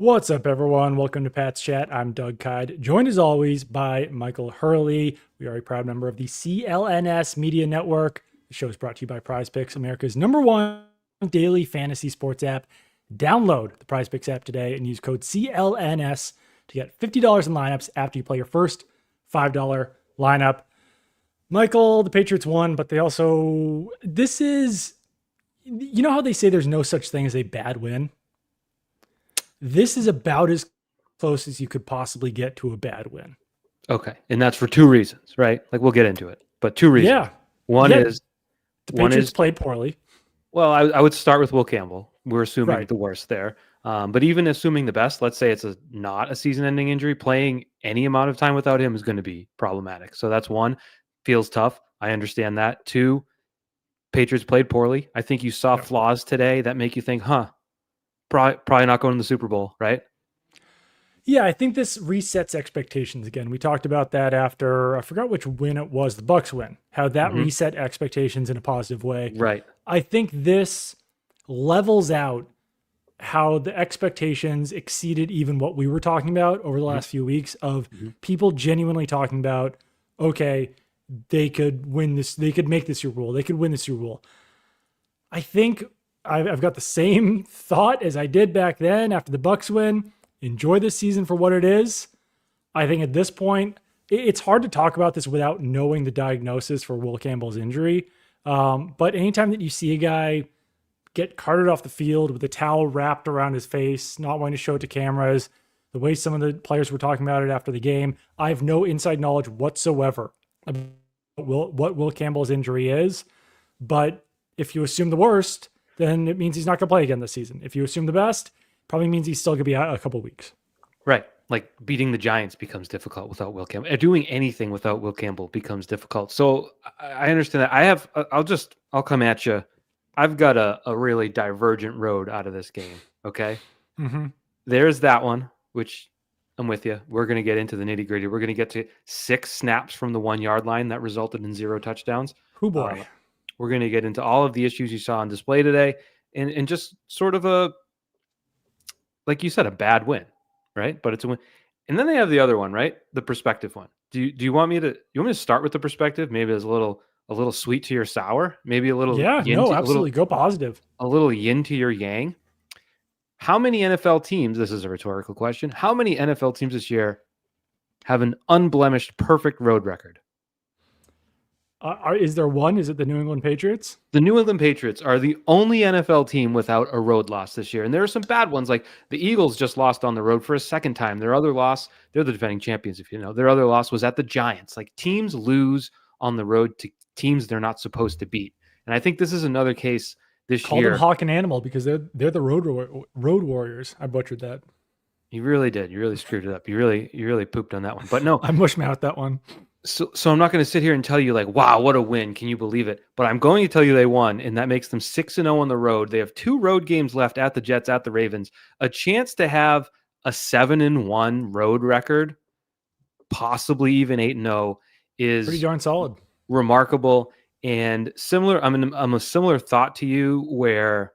What's up, everyone? Welcome to Pat's Chat. I'm Doug Kyed, joined as always by Michael Hurley. We are a proud member of the CLNS Media Network. The show is brought to you by Prize Picks, America's #1 daily fantasy sports app. Download the Prize Picks app today and use code CLNS to get $50 in lineups after you play your first $5 lineup. Michael, the Patriots won, but they also, you know how they say there's no such thing as a bad win? This is about as close as you could possibly get to a bad win. Okay. And that's for two reasons, right? Like we'll get into it, but two reasons. Yeah. One is the Patriots played poorly. Well, I would start with Will Campbell. We're assuming the worst there. But even assuming the best, let's say it's not a season-ending injury, playing any amount of time without him is going to be problematic. So that's one. Feels tough. I understand that. Two, Patriots played poorly. I think you saw flaws today that make you think, probably not going to the Super Bowl, right? Yeah, I think this resets expectations again. We talked about that after, I forgot which win it was, the Bucs win, how that reset expectations in a positive way. Right. I think this levels out how the expectations exceeded even what we were talking about over the last few weeks of people genuinely talking about, okay, they could win this, they could make this your rule, they could win this your rule. I think I've got the same thought as I did back then after the Bucs win. Enjoy this season for what it is. I think at this point, it's hard to talk about this without knowing the diagnosis for Will Campbell's injury. But anytime that you see a guy get carted off the field with a towel wrapped around his face, not wanting to show it to cameras, the way some of the players were talking about it after the game, I have no inside knowledge whatsoever about what Will Campbell's injury is. But if you assume the worst, then it means he's not going to play again this season. If you assume the best, probably means he's still going to be out a couple weeks. Right. Like beating the Giants becomes difficult without Will Campbell. Doing anything without Will Campbell becomes difficult. So I understand that. I'll come at you. I've got a really divergent road out of this game. Okay. There's that one, which I'm with you. We're going to get into the nitty gritty. We're going to get to 6 snaps from the 1 yard line that resulted in 0 touchdowns. Oh boy. We're going to get into all of the issues you saw on display today and just sort of like you said, a bad win, right? But it's a win. And then they have the other one, right? The perspective one. Do you want me to start with the perspective? Maybe it's a little sweet to your sour, maybe a little absolutely go positive. A little yin to your yang. How many NFL teams, this is a rhetorical question, how many NFL teams this year have an unblemished perfect road record? Is there one? Is it the New England Patriots? The New England Patriots are the only NFL team without a road loss this year. And there are some bad ones, like the Eagles just lost on the road for a second time. Their other loss, they're the defending champions, if you know. Their other loss was at the Giants. Like teams lose on the road to teams they're not supposed to beat. And I think this is another case this year. Call them Hawk and Animal because they're the road warriors. I butchered that. You really did. You really screwed it up. You really pooped on that one. But no. I mushmouthed that one. So I'm not going to sit here and tell you like, wow, what a win. Can you believe it? But I'm going to tell you they won, and that makes them 6-0 on the road. They have 2 road games left at the Jets, at the Ravens. A chance to have a 7-1 road record, possibly even 8-0, is pretty darn solid. Remarkable and similar. I'm a similar thought to you where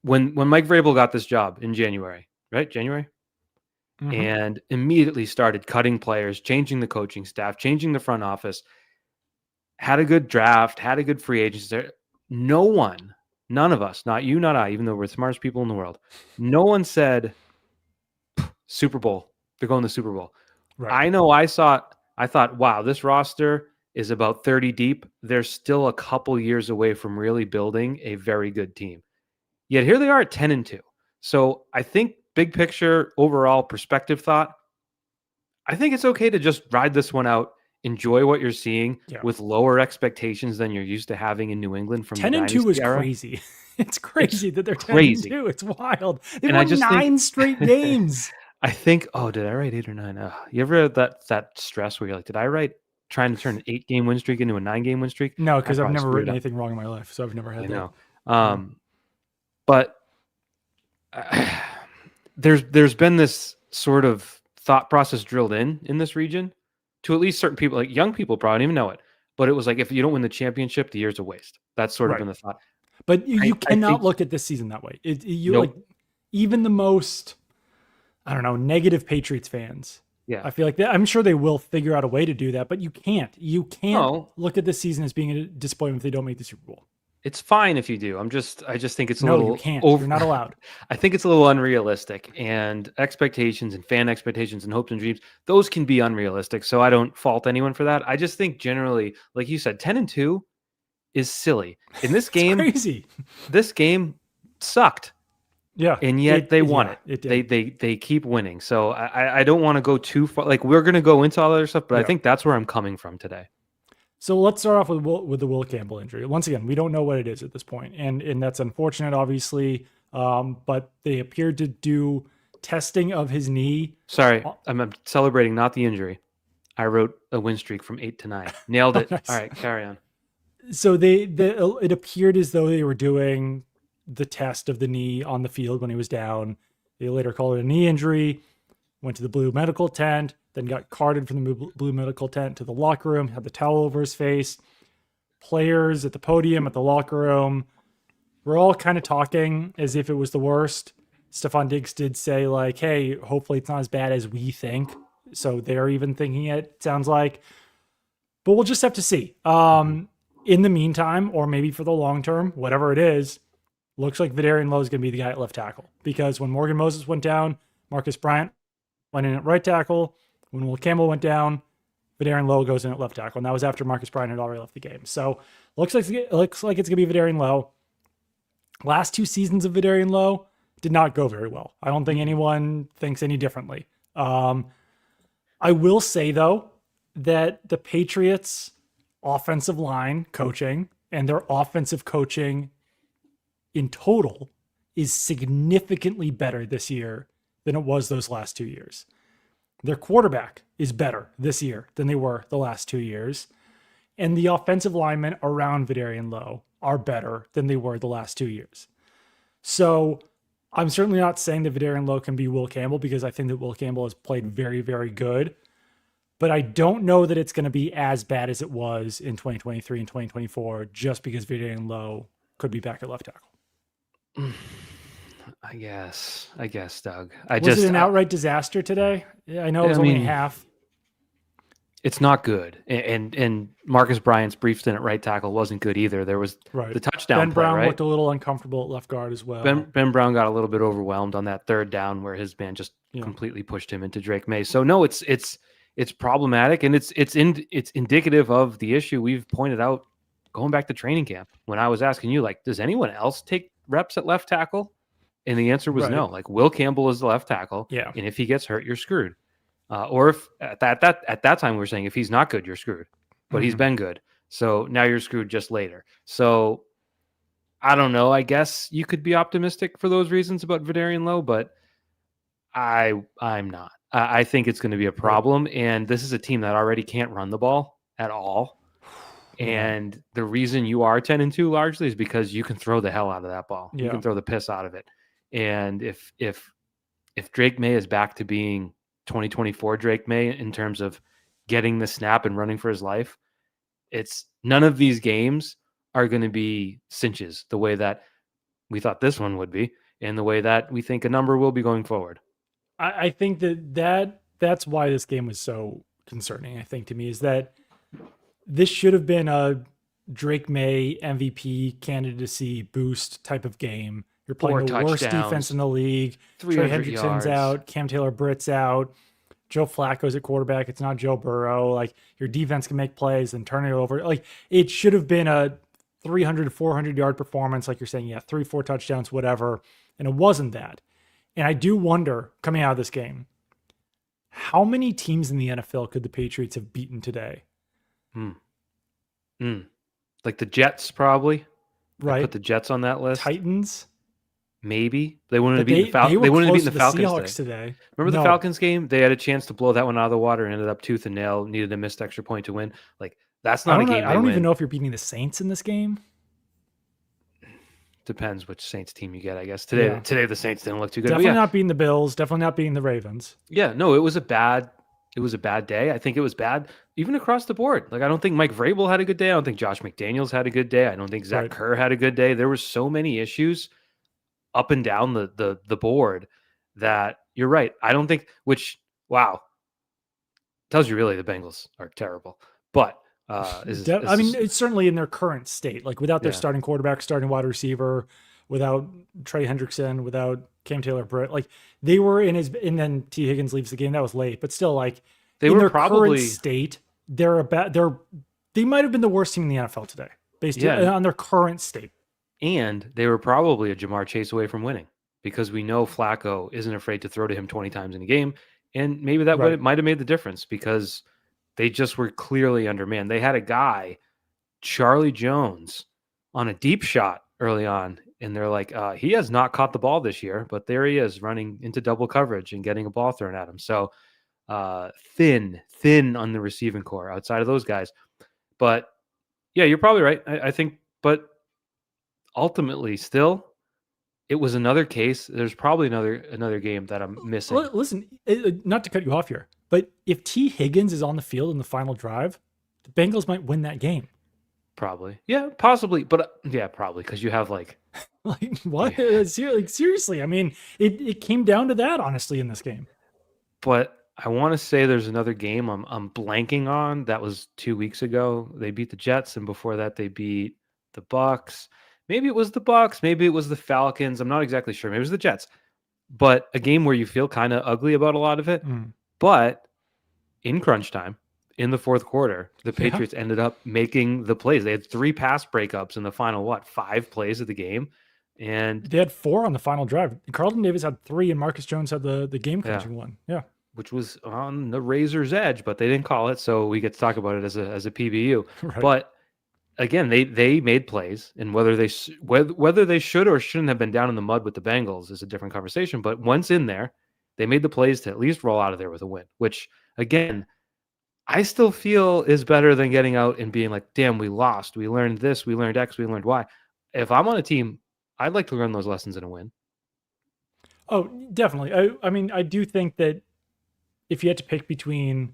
when Mike Vrabel got this job in January, right? January? And immediately started cutting players, changing the coaching staff, changing the front office, had a good draft, had a good free agency there. None of us, not you, not I, even though we're the smartest people in the world, no one said, Super Bowl, they're going to the Super Bowl. Right. I know I thought, wow, this roster is about 30 deep. They're still a couple years away from really building a very good team. Yet here they are at 10-2. So I think big picture, overall perspective thought, I think it's okay to just ride this one out, enjoy what you're seeing with lower expectations than you're used to having in New England from 10-2 is era. Crazy. It's crazy that they're 10-2. It's wild. They've won 9 straight games. I think, did I write 8 or 9? You ever had that stress where you're like, did I write trying to turn an 8-game win streak into a 9-game win streak? No, because I've never written anything wrong in my life, so I've never had that. Know. But there's been this sort of thought process drilled in this region to at least certain people, like young people probably don't even know it. But it was like, if you don't win the championship, the year's a waste. That's sort of been the thought. But you cannot look at this season that way. even the most, I don't know, negative Patriots fans, Yeah. I feel like I'm sure they will figure out a way to do that, but you can't. You can't No, look at this season as being a disappointment if they don't make the Super Bowl. it's fine if you do. I just think it's a No, you little can't. over. You're not allowed. I think it's a little unrealistic, and expectations and fan expectations and hopes and dreams, those can be unrealistic. So I don't fault anyone for that. I just think generally, like you said, 10-2 is silly. In this It's game, crazy. this game sucked. Yeah. And yet they won it. It did. They keep winning. So I don't want to go too far. Like, we're going to go into all that other stuff, but I think that's where I'm coming from today. So let's start off with the Will Campbell injury. Once again, we don't know what it is at this point, and that's unfortunate, obviously. But they appeared to do testing of his knee. Sorry, I'm celebrating not the injury. I wrote a win streak from 8 to 9. Nailed it. Nice. All right, carry on. So it appeared as though they were doing the test of the knee on the field when he was down. They later called it a knee injury. Went to the blue medical tent, then got carted from the blue medical tent to the locker room, had the towel over his face. Players at the podium, at the locker room, we're all kind of talking as if it was the worst. Stephon Diggs did say, like, hey, hopefully it's not as bad as we think. So they're even thinking it sounds like. But we'll just have to see. In the meantime, or maybe for the long term, whatever it is, looks like Vidarian Lowe is going to be the guy at left tackle. Because when Morgan Moses went down, Marcus Bryant went in at right tackle. When Will Campbell went down, Vidarian Lowe goes in at left tackle. And that was after Marcus Bryant had already left the game. So looks like it's going to be Vidarian Lowe. Last 2 seasons of Vidarian Lowe did not go very well. I don't think anyone thinks any differently. I will say, though, that the Patriots' offensive line coaching and their offensive coaching in total is significantly better this year than it was those last 2 years. Their quarterback is better this year than they were the last 2 years. And the offensive linemen around Vidarian Lowe are better than they were the last 2 years. So I'm certainly not saying that Vidarian Lowe can be Will Campbell, because I think that Will Campbell has played very, very good. But I don't know that it's going to be as bad as it was in 2023 and 2024, just because Vidarian Lowe could be back at left tackle. I guess, Doug. Was it an outright disaster today? Yeah, I know it was only half. It's not good. And Marcus Bryant's brief stint at right tackle wasn't good either. There was the touchdown Ben play, Brown right? looked a little uncomfortable at left guard as well. Ben Brown got a little bit overwhelmed on that third down where his man just completely pushed him into Drake May. So no, it's problematic, and it's indicative of the issue we've pointed out going back to training camp. When I was asking you, like, does anyone else take reps at left tackle? And the answer was no. Like, Will Campbell is the left tackle, and if he gets hurt, you're screwed. Or if at that time we were saying if he's not good, you're screwed. But he's been good, so now you're screwed just later. So I don't know. I guess you could be optimistic for those reasons about Vidarian Lowe, but I'm not. I think it's going to be a problem, and this is a team that already can't run the ball at all. And the reason you are 10-2 largely is because you can throw the hell out of that ball. You can throw the piss out of it. And if Drake May is back to being 2024 Drake May in terms of getting the snap and running for his life, it's none of these games are going to be cinches the way that we thought this one would be, and the way that we think a number will be going forward. I think that's why this game was so concerning, I think, to me, is that this should have been a Drake May MVP candidacy boost type of game. You're playing the worst defense in the league. Trey Hendrickson's out. Cam Taylor-Britt's out. Joe Flacco's at quarterback. It's not Joe Burrow. Like, your defense can make plays and turn it over. Like, it should have been a 300, 400 yard performance. Like you're saying, 3-4 touchdowns, whatever. And it wasn't that. And I do wonder, coming out of this game, how many teams in the NFL could the Patriots have beaten today? Like the Jets, probably. Right. Put the Jets on that list. Titans. Maybe they wouldn't have beaten the Falcons. They wouldn't have beaten the Falcons today. Remember the Falcons game? They had a chance to blow that one out of the water and ended up tooth and nail. Needed a missed extra point to win. Like, that's not a game. I don't even know if you're beating the Saints in this game. Depends which Saints team you get, I guess. Today the Saints didn't look too good. Definitely not beating the Bills. Definitely not beating the Ravens. Yeah, no, it was a bad day. I think it was bad even across the board. Like, I don't think Mike Vrabel had a good day. I don't think Josh McDaniels had a good day. I don't think Zach Kerr had a good day. There were so many issues up and down the board that you're right. I don't think, which, wow, tells you really the Bengals are terrible. But I mean, it's certainly in their current state, like without their starting quarterback, starting wide receiver, without Trey Hendrickson, without Cam Taylor-Britt, like they were in his, and then T. Higgins leaves the game. That was late, but still, like they in were their probably current state, they might have been the worst team in the NFL today, based on their current state. And they were probably a Jamar Chase away from winning, because we know Flacco isn't afraid to throw to him 20 times in a game, and maybe that might have made the difference, because they just were clearly undermanned. They had a guy, Charlie Jones, on a deep shot early on, and they're like, he has not caught the ball this year, but there he is running into double coverage and getting a ball thrown at him. So thin on the receiving core outside of those guys. But yeah, you're probably right. I think, but ultimately still, it was another case. There's probably another game that I'm missing. Listen, not to cut you off here, but if T. Higgins is on the field in the final drive, the Bengals might win that game. Probably. Yeah, possibly. But yeah, probably, because you have like what? Yeah. Seriously, I mean, it came down to that, honestly, in this game. But I want to say there's another game I'm blanking on. That was 2 weeks ago. They beat the Jets, and before that they beat the Bucks. Maybe it was the Bucks. Maybe it was the Falcons. I'm not exactly sure. Maybe it was the Jets. But a game where you feel kind of ugly about a lot of it. But in crunch time, in the fourth quarter, the Patriots ended up making the plays. They had 3 pass breakups in the final, 5 plays of the game. And they had 4 on the final drive. Carlton Davis had 3, and Marcus Jones had the game crunching one. Yeah. Which was on the razor's edge, but they didn't call it, so we get to talk about it as a PBU. Right. But again, they made plays, and whether they should or shouldn't have been down in the mud with the Bengals is a different conversation. But once in there, they made the plays to at least roll out of there with a win, which again, I still feel is better than getting out and being like, damn, we lost. We learned this, we learned X, we learned Y. If I'm on a team, I'd like to learn those lessons in a win. Oh, definitely. I mean, I do think that if you had to pick between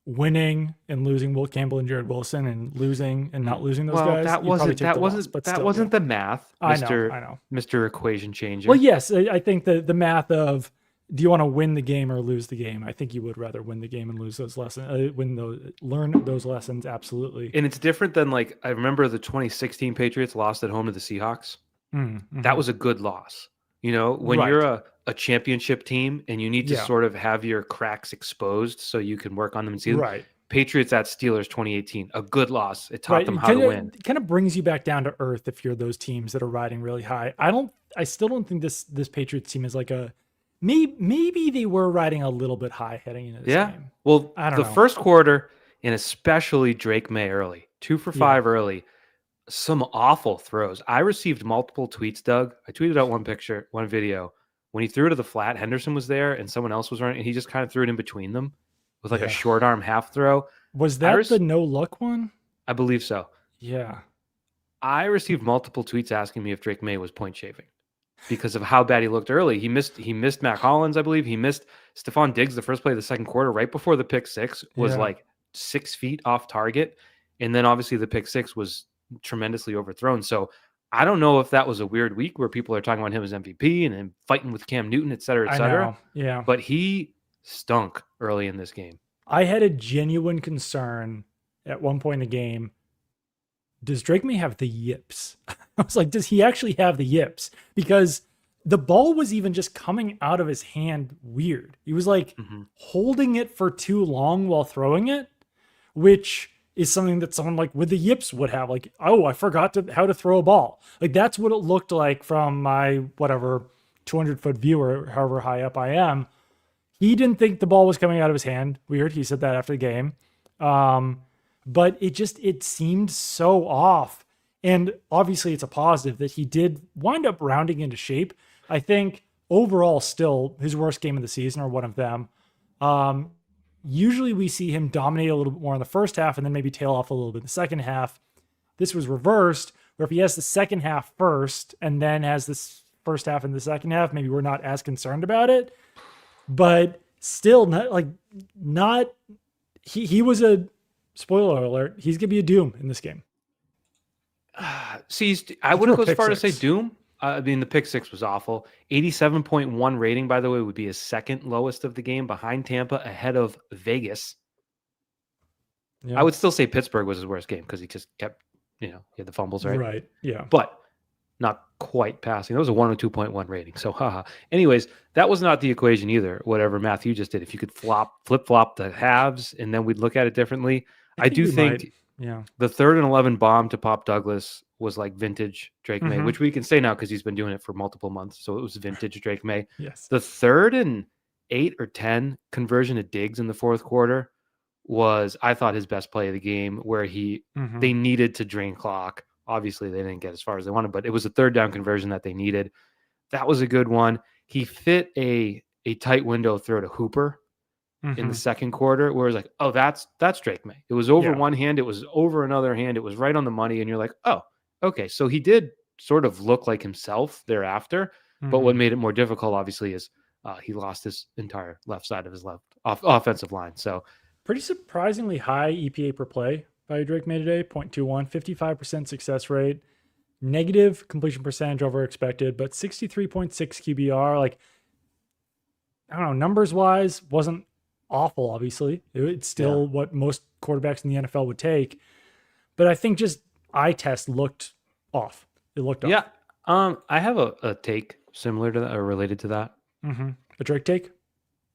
winning and losing Will Campbell and Jared Wilson, and losing and not losing those guys, that wasn't the math, I know. Mr. Equation Changer. Well, yes, I think the math of, do you want to win the game or lose the game? I think you would rather win the game and lose those lessons, learn those lessons. Absolutely. And it's different than, like, I remember the 2016 Patriots lost at home to the Seahawks. That was a good loss. You know, when you're a championship team and you need to sort of have your cracks exposed so you can work on them and see them. Right. Patriots at Steelers 2018, a good loss. It taught them how to win. It kind of brings you back down to earth if you're those teams that are riding really high. I still don't think this Patriots team is like a, maybe they were riding a little bit high heading into this game. Well, the first quarter, and especially Drake May early, 2 for 5 early, some awful throws. I received multiple tweets, Doug. I tweeted out one video. When he threw to the flat, Henderson was there and someone else was running, and he just kind of threw it in between them with like a short arm half throw. Was that the no look one? I believe so. Yeah. I received multiple tweets asking me if Drake May was point shaving because of how bad he looked early. He missed Mac Hollins, I believe. He missed Stephon Diggs the first play of the second quarter, right before the pick six was like 6 feet off target. And then obviously the pick six was tremendously overthrown. So I don't know if that was a weird week where people are talking about him as MVP and him fighting with Cam Newton, et cetera, et cetera. Yeah. But he stunk early in this game. I had a genuine concern at one point in the game. Does Drake May have the yips? I was like, does he actually have the yips? Because the ball was even just coming out of his hand weird. He was like holding it for too long while throwing it, which is something that someone like with the yips would have. Like, oh, I forgot how to throw a ball. Like, that's what it looked like from my 200-foot view or however high up I am. He didn't think the ball was coming out of his hand. Weird. He said that after the game. But it seemed so off. And obviously it's a positive that he did wind up rounding into shape. I think overall still his worst game of the season, or one of them. Usually we see him dominate a little bit more in the first half and then maybe tail off a little bit in the second half. This was reversed, where if he has the second half first and then has this first half in the second half, maybe we're not as concerned about it. But still, he was a, spoiler alert, he's going to be a doom in this game. See, I wouldn't go as far to say doom. I mean, the pick six was awful. 87.1 rating, by the way, would be his second lowest of the game, behind Tampa, ahead of Vegas. Yeah. I would still say Pittsburgh was his worst game because he just kept, he had the fumbles, right? Right. Yeah. But not quite passing. That was a 102.1 rating. So, haha. Anyways, that was not the equation either, whatever math you just did. If you could flip-flop the halves, and then we'd look at it differently. I do think the 3rd and 11 bomb to Pop Douglas was like vintage Drake May, which we can say now because he's been doing it for multiple months. So it was vintage Drake May. Yes. The 3rd and 8 or 10 conversion to Diggs in the fourth quarter was, I thought, his best play of the game, where they needed to drain clock. Obviously, they didn't get as far as they wanted, but it was a 3rd down conversion that they needed. That was a good one. He fit a tight window throw to Hooper in the second quarter, where it was like, oh, that's Drake May. It was over one hand, it was over another hand, it was right on the money, and you're like, oh, okay. So he did sort of look like himself thereafter, but what made it more difficult, obviously, is he lost his entire left side of his offensive line. So pretty surprisingly high EPA per play by Drake May today, 0.21, 55% success rate, negative completion percentage over expected, but 63.6 QBR. Like, I don't know, numbers wise, wasn't awful, obviously. It's still what most quarterbacks in the NFL would take. But I think just eye test looked off. It looked off. Yeah. I have a take similar to that or related to that. A Drake take?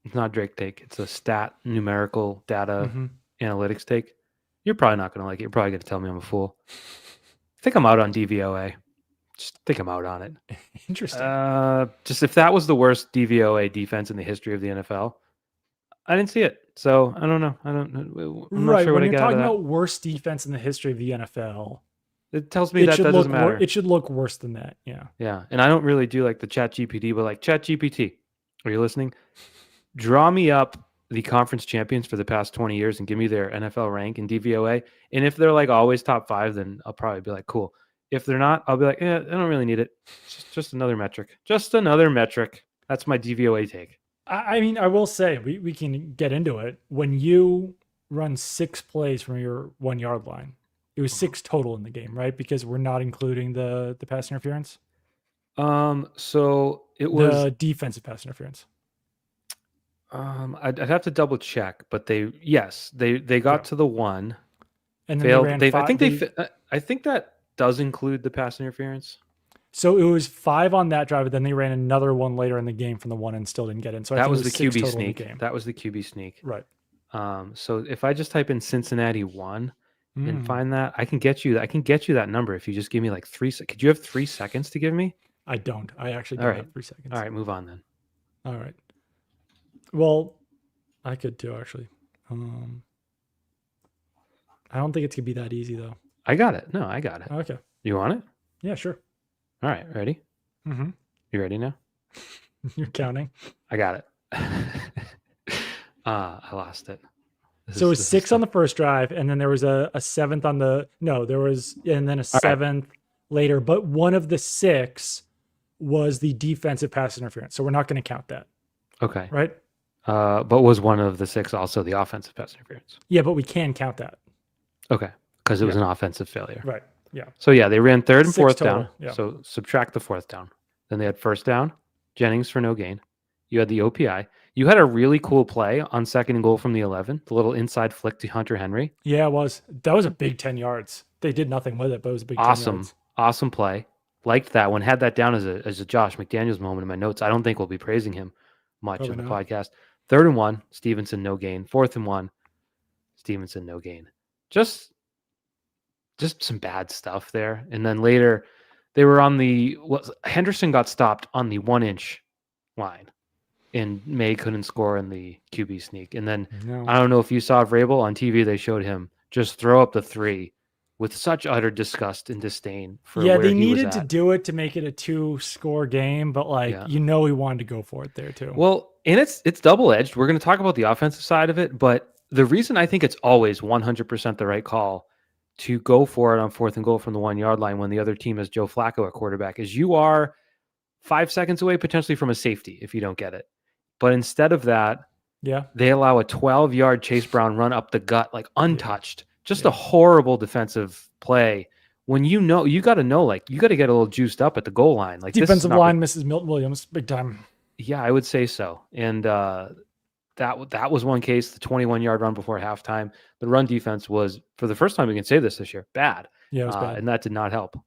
It's not Drake take. It's a stat, numerical data, analytics take. You're probably not going to like it. You're probably going to tell me I'm a fool. I think I'm out on DVOA. Just think I'm out on it. Interesting. Just if that was the worst DVOA defense in the history of the NFL, I didn't see it. So I don't know. I'm not sure what I got out of that. When you're talking about worst defense in the history of the NFL, it tells me that doesn't matter. It should look worse than that. Yeah. Yeah. And I don't really do like the Chat GPT, but like Chat GPT, are you listening? Draw me up the conference champions for the past 20 years and give me their NFL rank in DVOA. And if they're like always top 5, then I'll probably be like, cool. If they're not, I'll be like, I don't really need it. It's just another metric. Just another metric. That's my DVOA take. I mean, I will say, we can get into it. When you run 6 plays from your 1 yard line, it was 6 total in the game, right? Because we're not including the pass interference. So it was the defensive pass interference. I'd have to double check, but they got to the 1 and then failed. They ran I think that does include the pass interference. So it was 5 on that drive, but then they ran another one later in the game from the 1 and still didn't get in. So that was the QB sneak. That was the QB sneak. Right. So if I just type in Cincinnati 1 and find that, I can get you that number if you just give me like 3 seconds. Could you have 3 seconds to give me? I don't. I actually don't have 3 seconds. All right, move on then. All right. Well, I could too, actually. I don't think it's gonna be that easy though. I got it. No, I got it. Okay. You want it? Yeah, sure. All right, ready? You ready now? You're counting. I got it. I lost it. It was 6 on the first drive, and then there was a 7th on the and then a 7th later. But one of the 6 was the defensive pass interference, so we're not going to count that. Okay. Right. But was one of the 6 also the offensive pass interference? Yeah, but we can count that. Okay, because it was an offensive failure. Right. Yeah. So they ran 3rd and 4th total. down. Yeah. So subtract the 4th down. Then they had 1st down, Jennings for no gain. You had the OPI. You had a really cool play on 2nd and goal from the 11, the little inside flick to Hunter Henry. Yeah, it was. That was a big 10 yards. They did nothing with it, but it was a big 10 yards. Awesome play. Liked that one. Had that down as a Josh McDaniels moment in my notes. I don't think we'll be praising him much in the podcast. 3rd and 1, Stevenson no gain. 4th and 1, Stevenson no gain. Just some bad stuff there. And then later, they were on Henderson got stopped on the 1-inch line, and May couldn't score in the QB sneak. And then I don't know if you saw Vrabel on TV. They showed him just throw up the 3 with such utter disgust and disdain for where they he needed was to at. do it to make it a 2-score game, but he wanted to go for it there too. Well, and it's double-edged. We're going to talk about the offensive side of it, but the reason I think it's always 100% the right call to go for it on 4th and goal from the 1 yard line when the other team has Joe Flacco at quarterback is you are 5 seconds away potentially from a safety if you don't get it. But instead of that, they allow a 12-yard Chase Brown run up the gut, like untouched. Just a horrible defensive play when you got to know, like you got to get a little juiced up at the goal line. Like Defensive line misses Milton Williams big time. Yeah, I would say so. And that was one case. The 21-yard run before halftime. The run defense was, for the first time we can say this year, bad. Yeah, it was bad, and that did not help.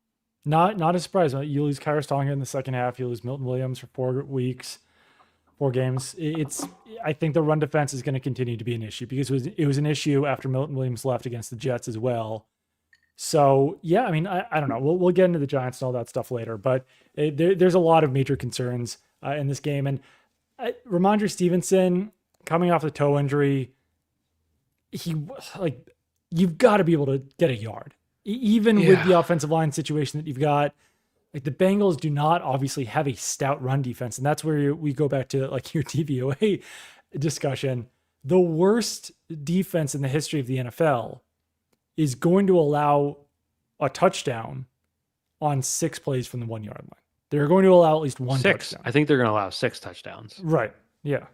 Not a surprise. You lose Kyrus Tonga in the second half. You lose Milton Williams for 4 games. I think the run defense is going to continue to be an issue because it was an issue after Milton Williams left against the Jets as well. So yeah, I mean, I don't know. We'll get into the Giants and all that stuff later, but there's a lot of major concerns in this game. And Ramondre Stevenson coming off the toe injury, you've got to be able to get a yard, even with the offensive line situation that you've got. Like the Bengals do not obviously have a stout run defense, and that's where we go back to like your DVOA discussion. The worst defense in the history of the NFL is going to allow a touchdown on 6 plays from the 1 yard line. They're going to allow at least one touchdown. I think they're going to allow 6 touchdowns. Right. Yeah.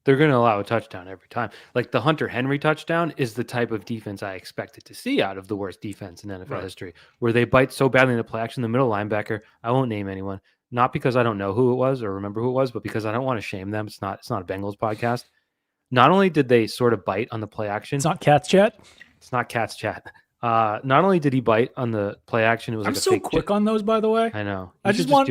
They're going to allow a touchdown every time. Like the Hunter Henry touchdown is the type of defense I expected to see out of the worst defense in NFL history, where they bite so badly into play action. The middle linebacker, I won't name anyone, not because I don't know who it was or remember who it was, but because I don't want to shame them. It's not a Bengals podcast. Not only did they sort of bite on the play action. It's not Cat's Chat. It's not Cat's Chat. Not only did he bite on the play action, it was I'm like a so fake quick on those, by the way. I know. I just want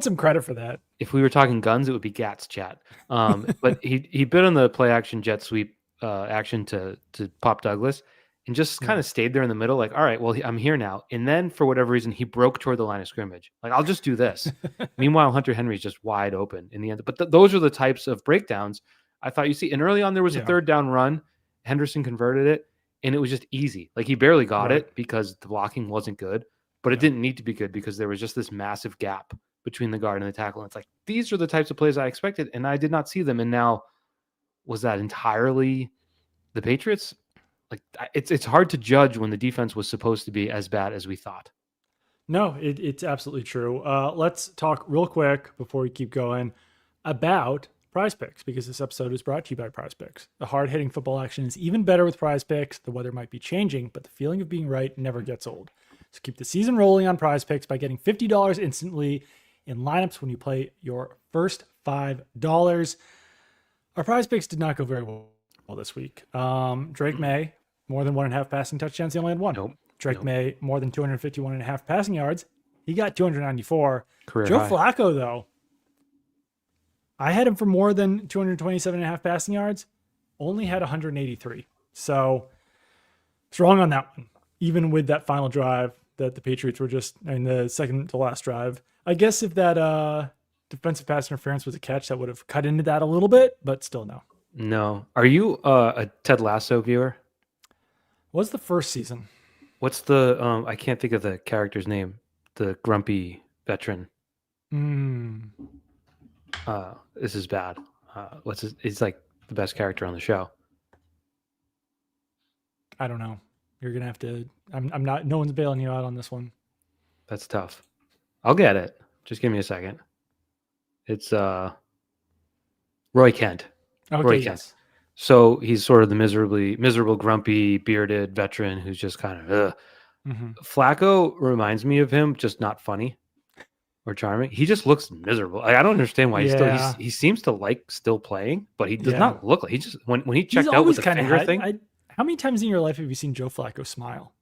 some credit for that. If we were talking guns, it would be Gat's Chat. But he bit on the play action jet sweep action to Pop Douglas and just kind of stayed there in the middle. Like, all right, well, I'm here now. And then for whatever reason, he broke toward the line of scrimmage. Like, I'll just do this. Meanwhile, Hunter Henry's just wide open in the end. But those are the types of breakdowns I thought you see. And early on, there was a third down run. Henderson converted it, and it was just easy. Like, he barely got it because the blocking wasn't good. But it didn't need to be good because there was just this massive gap between the guard and the tackle. And it's like, these are the types of plays I expected, and I did not see them. And now, was that entirely the Patriots? Like, it's hard to judge when the defense was supposed to be as bad as we thought. No, it's absolutely true. Let's talk real quick before we keep going about Prize Picks, because this episode is brought to you by Prize Picks. The hard-hitting football action is even better with Prize Picks. The weather might be changing, but the feeling of being right never gets old. So keep the season rolling on Prize Picks by getting $50 instantly in lineups when you play your first $5. Our Prize Picks did not go very well this week. Drake May, more than 1.5 passing touchdowns. He only had one. Drake May, more than 251.5 passing yards. He got 294. Career Joe high. Flacco, though, I had him for more than 227.5 passing yards. Only had 183. So it's wrong on that one. Even with that final drive that the Patriots were just in the second to last drive. I guess if that defensive pass interference was a catch, that would have cut into that a little bit, but still no. No. Are you a Ted Lasso viewer? What's the first season? What's the I can't think of the character's name. The grumpy veteran. This is bad. He's like the best character on the show. I don't know. You're gonna have to. I'm not. No one's bailing you out on this one. That's tough. I'll get it. Just give me a second. It's Roy Kent. Okay. Roy Yes. Kent. So he's sort of the miserable, grumpy, bearded veteran who's just kind of. Flacco reminds me of him, just not funny or charming. He just looks miserable. I don't understand why he seems to like still playing, but he does not look like he just when he checked out with the finger thing. How many times in your life have you seen Joe Flacco smile?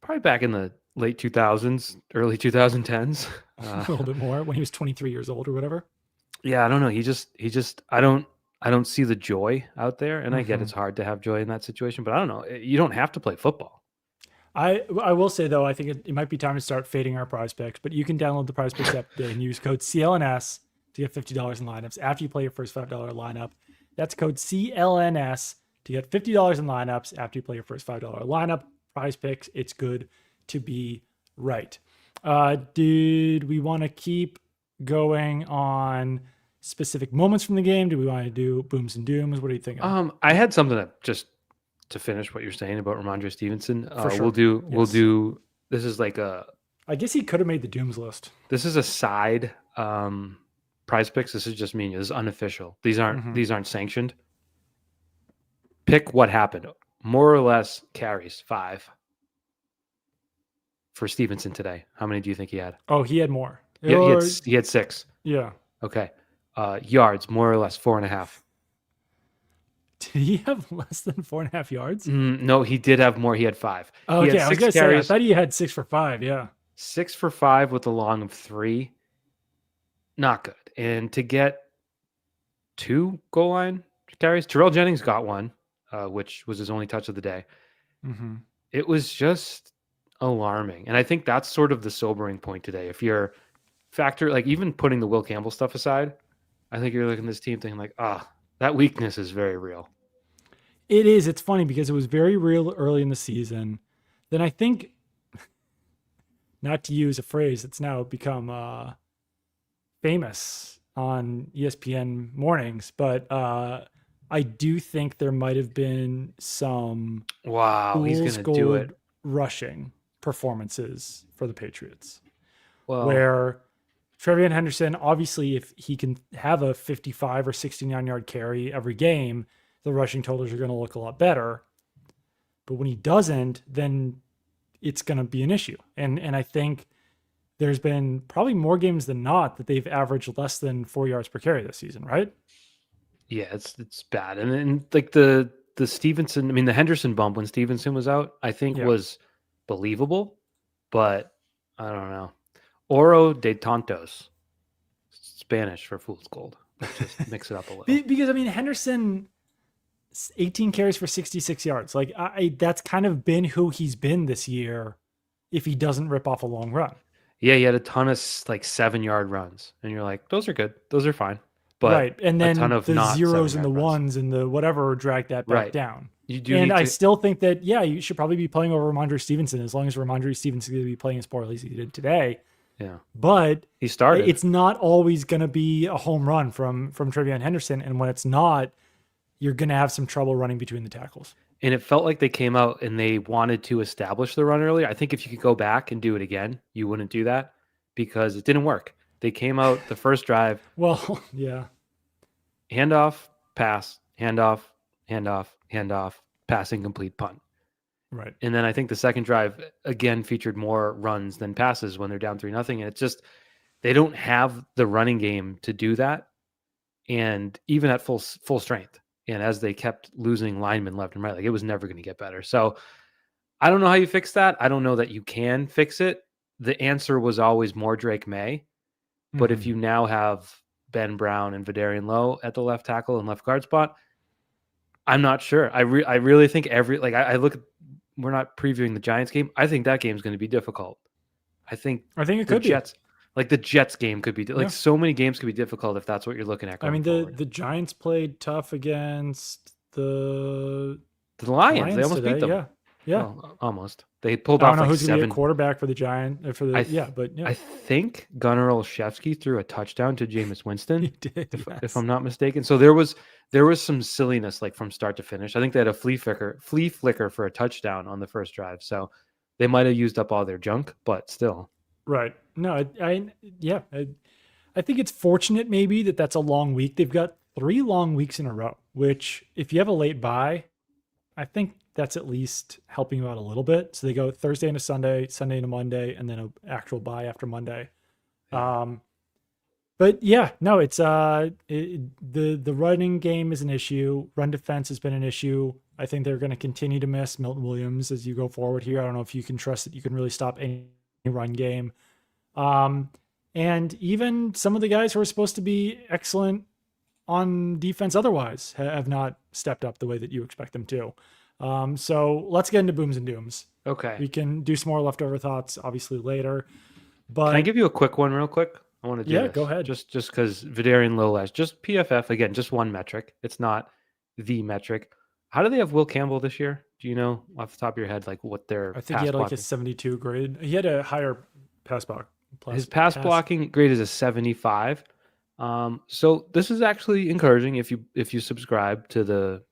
Probably back in the late 2000s, early 2010s. A little bit more when he was 23 years old or whatever. Yeah, I don't know. He just I don't see the joy out there, and I get it's hard to have joy in that situation, but I don't know. You don't have to play football. I will say though, I think it might be time to start fading our Prize Picks, but you can download the Prize Picks app today and use code CLNS to get $50 in lineups after you play your first $5 lineup. That's code CLNS to get $50 in lineups after you play your first $5 lineup. Prize Picks, it's good to be right. Did we want to keep going on specific moments from the game? Do we want to do booms and dooms? What do you think? I had something to finish what you're saying about Ramondre Stevenson. Sure. We'll do. This is like I guess he could have made the dooms list. This is a side Prize Picks. This is just me. This is unofficial. These aren't sanctioned. Pick what happened. More or less carries 5. for Stevenson today? How many do you think he had? Oh, he had more. Yeah, Or, he had 6. yeah. Okay. Yards, more or less 4.5. Did he have less than 4.5 yards? No, he did have more. He had 5. Oh, He okay, had I was 6 gonna say I carries, thought he had 6 for 5. Yeah. 6 for 5 with a long of 3. Not good. And to get 2 goal line carries, Terrell Jennings got 1, which was his only touch of the day. Mm-hmm. It was just alarming. And I think that's sort of the sobering point today. If you're like even putting the Will Campbell stuff aside, I think you're looking at this team thinking like, that weakness is very real. It is. It's funny because it was very real early in the season. Then I think, not to use a phrase that's now become famous on ESPN mornings, but I do think there might have been some He's fool's going to do it. gold rushing performances for the Patriots, Well, where Trevion Henderson, obviously, if he can have a 55 or 69-yard carry every game, the rushing totals are going to look a lot better. But when he doesn't, then it's going to be an issue. And I think there's been probably more games than not that they've averaged less than 4 yards per carry this season, right? yeah, it's bad. And then like the Stevenson, the Henderson bump when Stevenson was out, I think was believable, but I don't know. Oro de Tontos, Spanish for fool's gold. Let's just mix it up a little. Because Henderson, 18 carries for 66 yards. Like that's kind of been who he's been this year if he doesn't rip off a long run. Yeah, he had a ton of like 7-yard runs, and you're like, those are good, those are fine. But right, and then a ton of the zeros and the runs. ones and the whatever drag that back down. You do, and I still think that you should probably be playing over Ramondre Stevenson as long as Ramondre Stevenson is going to be playing as poorly as he did today. Yeah, but he started. It's not always going to be a home run from Trevion Henderson, and when it's not, you're going to have some trouble running between the tackles. And it felt like they came out and they wanted to establish the run earlier. I think if you could go back and do it again, you wouldn't do that because it didn't work. They came out the first drive. Well, yeah. Handoff, pass, handoff, handoff, handoff, passing, complete, punt. Right. And then I think the second drive again featured more runs than passes when they're down 3-0. And it's just, they don't have the running game to do that. And even at full strength. And as they kept losing linemen left and right, like it was never going to get better. So I don't know how you fix that. I don't know that you can fix it. The answer was always more Drake May. But if you now have Ben Brown and Vidarian Lowe at the left tackle and left guard spot, I'm not sure. I really think I look at, we're not previewing the Giants game. I think that game is going to be difficult. I think it could be. Like the Jets game could be like so many games could be difficult if that's what you're looking at. The Giants played tough against the Lions. They almost beat them. Yeah. Well, almost. They pulled off. I don't know like who's 7. Going to be a quarterback for the Giants. I think Gunnar Olszewski threw a touchdown to Jameis Winston. He did, if I'm not mistaken. So there was some silliness like from start to finish. I think they had a flea flicker for a touchdown on the first drive. So they might have used up all their junk, but still. Right. No, I think it's fortunate maybe that's a long week. They've got 3 long weeks in a row, which if you have a late bye, I think that's at least helping you out a little bit. So they go Thursday into Sunday, Sunday into Monday, and then an actual bye after Monday. Yeah. But yeah, no, it's the running game is an issue. Run defense has been an issue. I think they're going to continue to miss Milton Williams as you go forward here. I don't know if you can trust that you can really stop any run game. And even some of the guys who are supposed to be excellent on defense otherwise have not stepped up the way that you expect them to. So let's get into booms and dooms. Okay. We can do some more leftover thoughts obviously later. But can I give you a quick one real quick? I want to do this. Go ahead. Just because Vidarian Lowe, just PFF, again, just one metric. It's not the metric. How do they have Will Campbell this year? Do you know off the top of your head, like what their I think he had like a 72 grade. He had a higher pass block. His pass blocking grade is a 75. So this is actually encouraging if you subscribe to the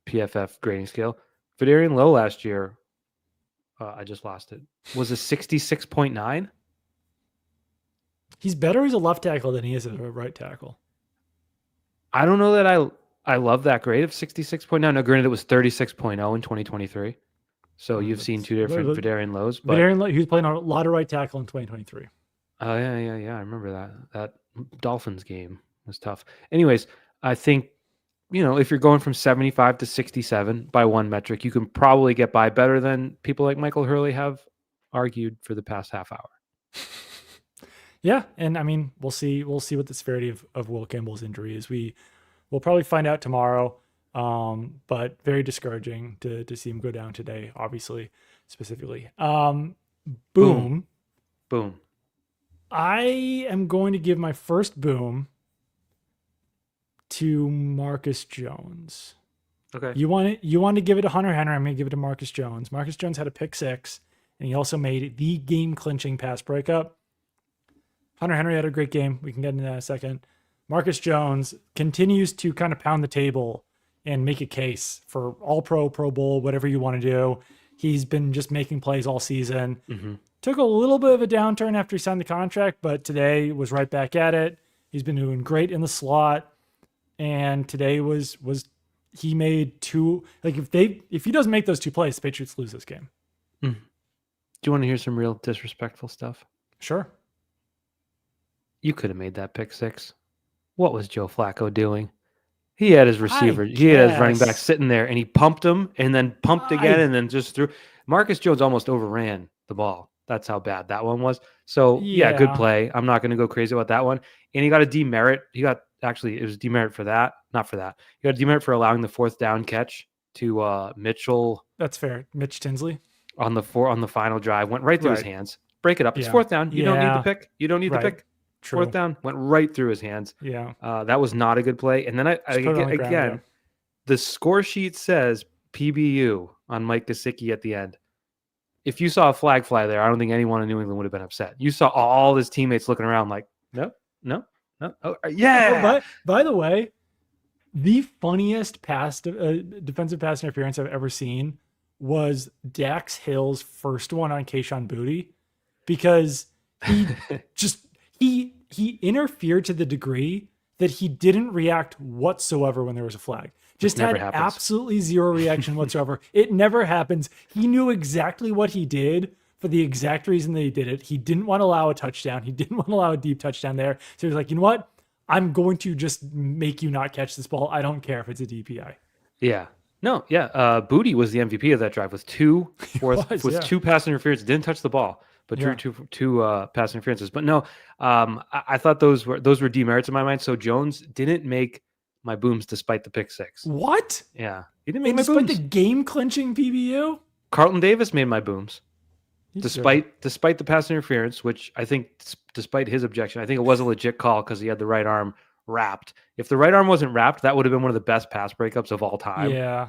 PFF grading scale. Vidarian Lowe last year, I just lost it, was a 66.9. He's better as a left tackle than he is as a right tackle. I don't know that I love that grade of 66.9. Now, granted, it was 36.0 in 2023. So you've seen two different Vidarian Lowe's. But he was playing a lot of right tackle in 2023. Oh, yeah. I remember that. That Dolphins game was tough. Anyways, I think, if you're going from 75 to 67 by one metric, you can probably get by better than people like Michael Hurley have argued for the past half hour. Yeah, and I mean, we'll see what the severity of Will Campbell's injury is. We'll probably find out tomorrow. But very discouraging to see him go down today, obviously, specifically. Boom. I am going to give my first boom to Marcus Jones. Okay. You want to give it to Hunter Henry. I'm going to give it to Marcus Jones. Marcus Jones had a pick 6, and he also made the game-clinching pass breakup. Hunter Henry had a great game. We can get into that in a second. Marcus Jones continues to kind of pound the table and make a case for All-Pro, Pro Bowl, whatever you want to do. He's been just making plays all season. Mm-hmm. Took a little bit of a downturn after he signed the contract, but today was right back at it. He's been doing great in the slot. And today was he made 2, like if he doesn't make those 2 plays, the Patriots lose this game. Do you want to hear some real disrespectful stuff? Sure. You could have made that pick 6. What was Joe Flacco doing? He had his receiver. He had his running back sitting there, and he pumped him, and then pumped again, and then just threw. Marcus Jones almost overran the ball. That's how bad that one was. So, yeah, good play. I'm not going to go crazy about that one. And he got a demerit. It was demerit for that. Not for that. He got a demerit for allowing the 4th down catch to Mitchell. That's fair. Mitch Tinsley. On the final drive. Went right through his hands. Break it up. It's 4th down. You don't need the pick. You don't need the pick. True. 4th down. Went right through his hands. Yeah. That was not a good play. And then again, the score sheet says PBU on Mike Gesicki at the end. If you saw a flag fly there, I don't think anyone in New England would have been upset. You saw all his teammates looking around like, no. Oh, yeah. By the way, the funniest defensive pass interference I've ever seen was Dax Hill's first one on Kayshon Boutte, because he interfered to the degree that he didn't react whatsoever when there was a flag. Just had absolutely zero reaction whatsoever. It never happens. He knew exactly what he did for the exact reason that he did it. He didn't want to allow a touchdown. He didn't want to allow a deep touchdown there. So he was like, you know what? I'm going to just make you not catch this ball. I don't care if it's a DPI. Yeah. No, yeah. Boutte was the MVP of that drive with two pass interference. Didn't touch the ball, but two pass interferences. But no, I thought those were demerits in my mind. So Jones didn't make my booms despite the pick 6. What? Yeah, he didn't make my booms. Despite the game clinching PBU. Carlton Davis made my booms. Despite the pass interference, which I think, despite his objection, I think it was a legit call because he had the right arm wrapped. If the right arm wasn't wrapped, that would have been one of the best pass breakups of all time. Yeah.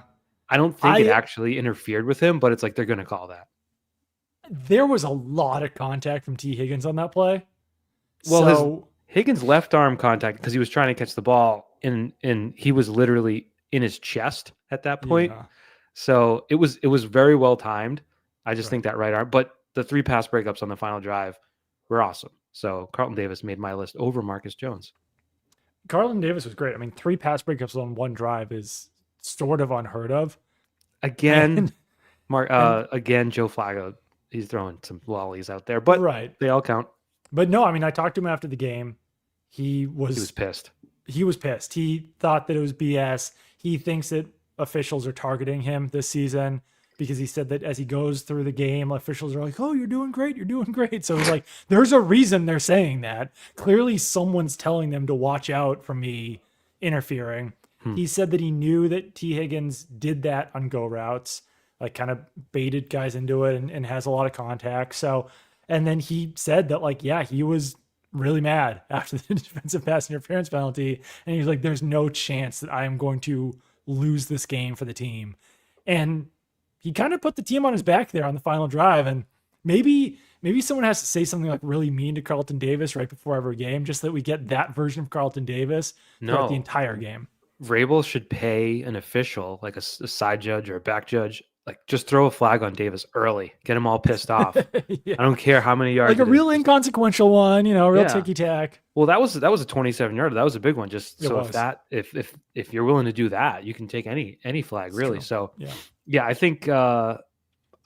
I don't think it actually interfered with him, but it's like they're going to call that. There was a lot of contact from T. Higgins on that play. Well, Higgins' left arm contact, because he was trying to catch the ball, and he was literally in his chest at that point. Yeah. So it was very well timed. I just think that right arm, but the 3 pass breakups on the final drive were awesome. So Carlton Davis made my list over Marcus Jones. Carlton Davis was great. I mean, 3 pass breakups on one drive is sort of unheard of. Again, again, Joe Flacco, he's throwing some lollies out there, but they all count. But no, I mean, I talked to him after the game. He was pissed. He was pissed. He thought that it was BS. He thinks that officials are targeting him this season, because he said that as he goes through the game, officials are like, oh, you're doing great. You're doing great. So he's like, there's a reason they're saying that. Clearly someone's telling them to watch out for me interfering. He said that he knew that T. Higgins did that on go routes, like kind of baited guys into it and has a lot of contact. So, and then he said that, like, yeah, he was really mad after the defensive pass interference penalty. And he was like, there's no chance that I am going to lose this game for the team. And he kind of put the team on his back there on the final drive. And maybe someone has to say something like really mean to Carlton Davis right before every game, just so that we get that version of Carlton Davis throughout the entire game. Vrabel should pay an official, like a side judge or a back judge, like just throw a flag on Davis early, get him all pissed off. I don't care how many yards. Like a real inconsequential one, real ticky tack. Well, that was a 27-yarder. That was a big one. Just so if you're willing to do that, you can take any flag, really. So yeah, I think I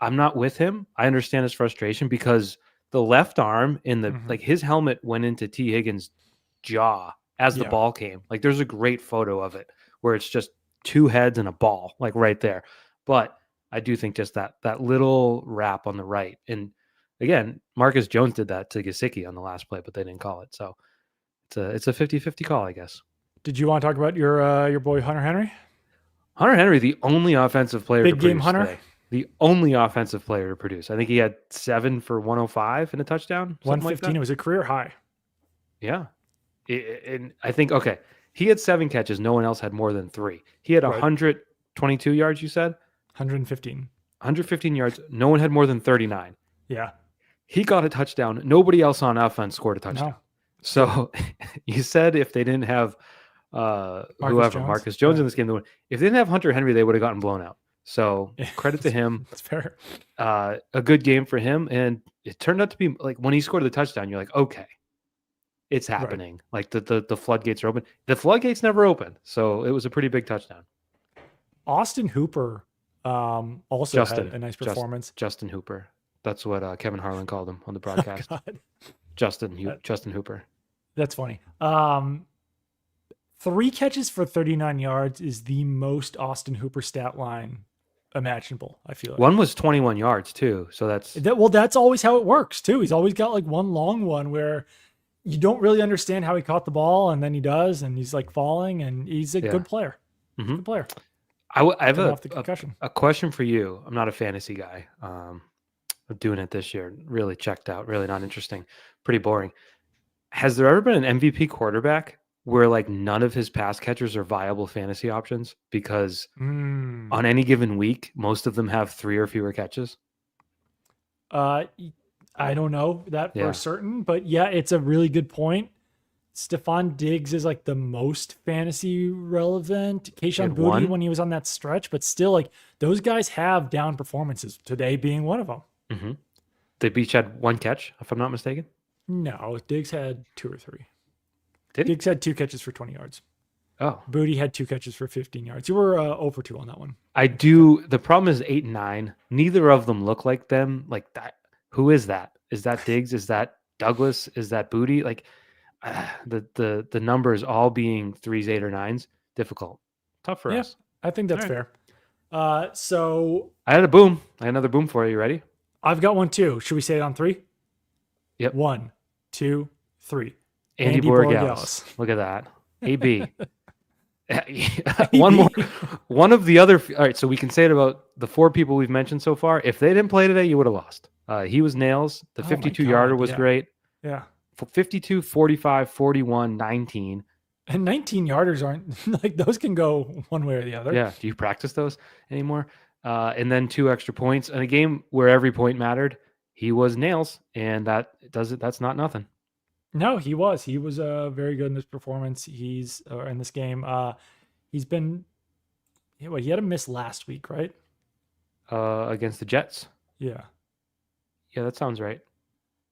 I'm not with him. I understand his frustration because the left arm in the Mhm. like his helmet went into T. Higgins' jaw as the Yeah. ball came. Like there's a great photo of it where it's just two heads and a ball, like right there. But I do think just that little wrap on the right. And again, Marcus Jones did that to Gesicki on the last play, but they didn't call it. So it's a 50-50 call, I guess. Did you want to talk about your boy Hunter Henry? Hunter Henry, the only offensive player Big to game produce Hunter? today. The only offensive player to produce. I think he had 7 for 105 and a touchdown, something like 115. that. It was a career high. Yeah. And I think, okay, he had 7 catches. No one else had more than 3. He had Right. 122 yards, you said? 115. 115 yards. No one had more than 39. Yeah. He got a touchdown. Nobody else on offense scored a touchdown. No. So you said if they didn't have Marcus Jones in this game, if they didn't have Hunter Henry, they would have gotten blown out. So credit to him. That's fair. A good game for him. And it turned out to be like when he scored the touchdown, you're like, okay, it's happening. Right. Like the floodgates are open. The floodgates never opened. So it was a pretty big touchdown. Austin Hooper also had a nice performance. Justin Hooper. That's what Kevin Harlan called him on the broadcast. Oh, Justin Hooper. That's funny. 3 catches for 39 yards is the most Austin Hooper stat line imaginable, I feel like. One was 21 yards too. So that's always how it works too. He's always got like one long one where you don't really understand how he caught the ball, and then he does, and he's like falling, and he's a good player. Mm-hmm. Good player. I have a question for you. I'm not a fantasy guy. I'm doing it this year. Really checked out. Really not interesting. Pretty boring. Has there ever been an MVP quarterback where like none of his pass catchers are viable fantasy options because on any given week, most of them have 3 or fewer catches? I don't know that for certain, but yeah, it's a really good point. Stephon Diggs is like the most fantasy relevant. Kayshon Boutte when he was on that stretch, but still, like those guys have down performances. Today being one of them. Mm-hmm. They each had 1 catch, if I'm not mistaken. No, Diggs had 2 or 3. Did Diggs had 2 catches for 20 yards. Oh, Boutte had 2 catches for 15 yards. You were over 2 on that one. I do. The problem is 8 and 9. Neither of them look like them. Like that. Who is that? Is that Diggs? Is that Douglas? Is that Boutte? Like the numbers all being 3s, 8 or 9s. Difficult. Tough for us. I think that's fair. So I had a boom. I had another boom for you. You ready? I've got one too. Should we say it on 3? Yep. 1, 2, 3. Andy Borregales. Look at that. AB. One more. One of the other. All right. So we can say it about the 4 people we've mentioned so far. If they didn't play today, you would have lost. He was nails. The 52-yarder was great. Yeah. 52, 45, 41, 19. And 19 yarders aren't like those can go one way or the other. Yeah. Do you practice those anymore? And then 2 extra points in a game where every point mattered. He was nails, and that's not nothing. No, he was. He was very good in this performance. He's in this game. He's been. He had a miss last week, right? Against the Jets. Yeah. Yeah, that sounds right.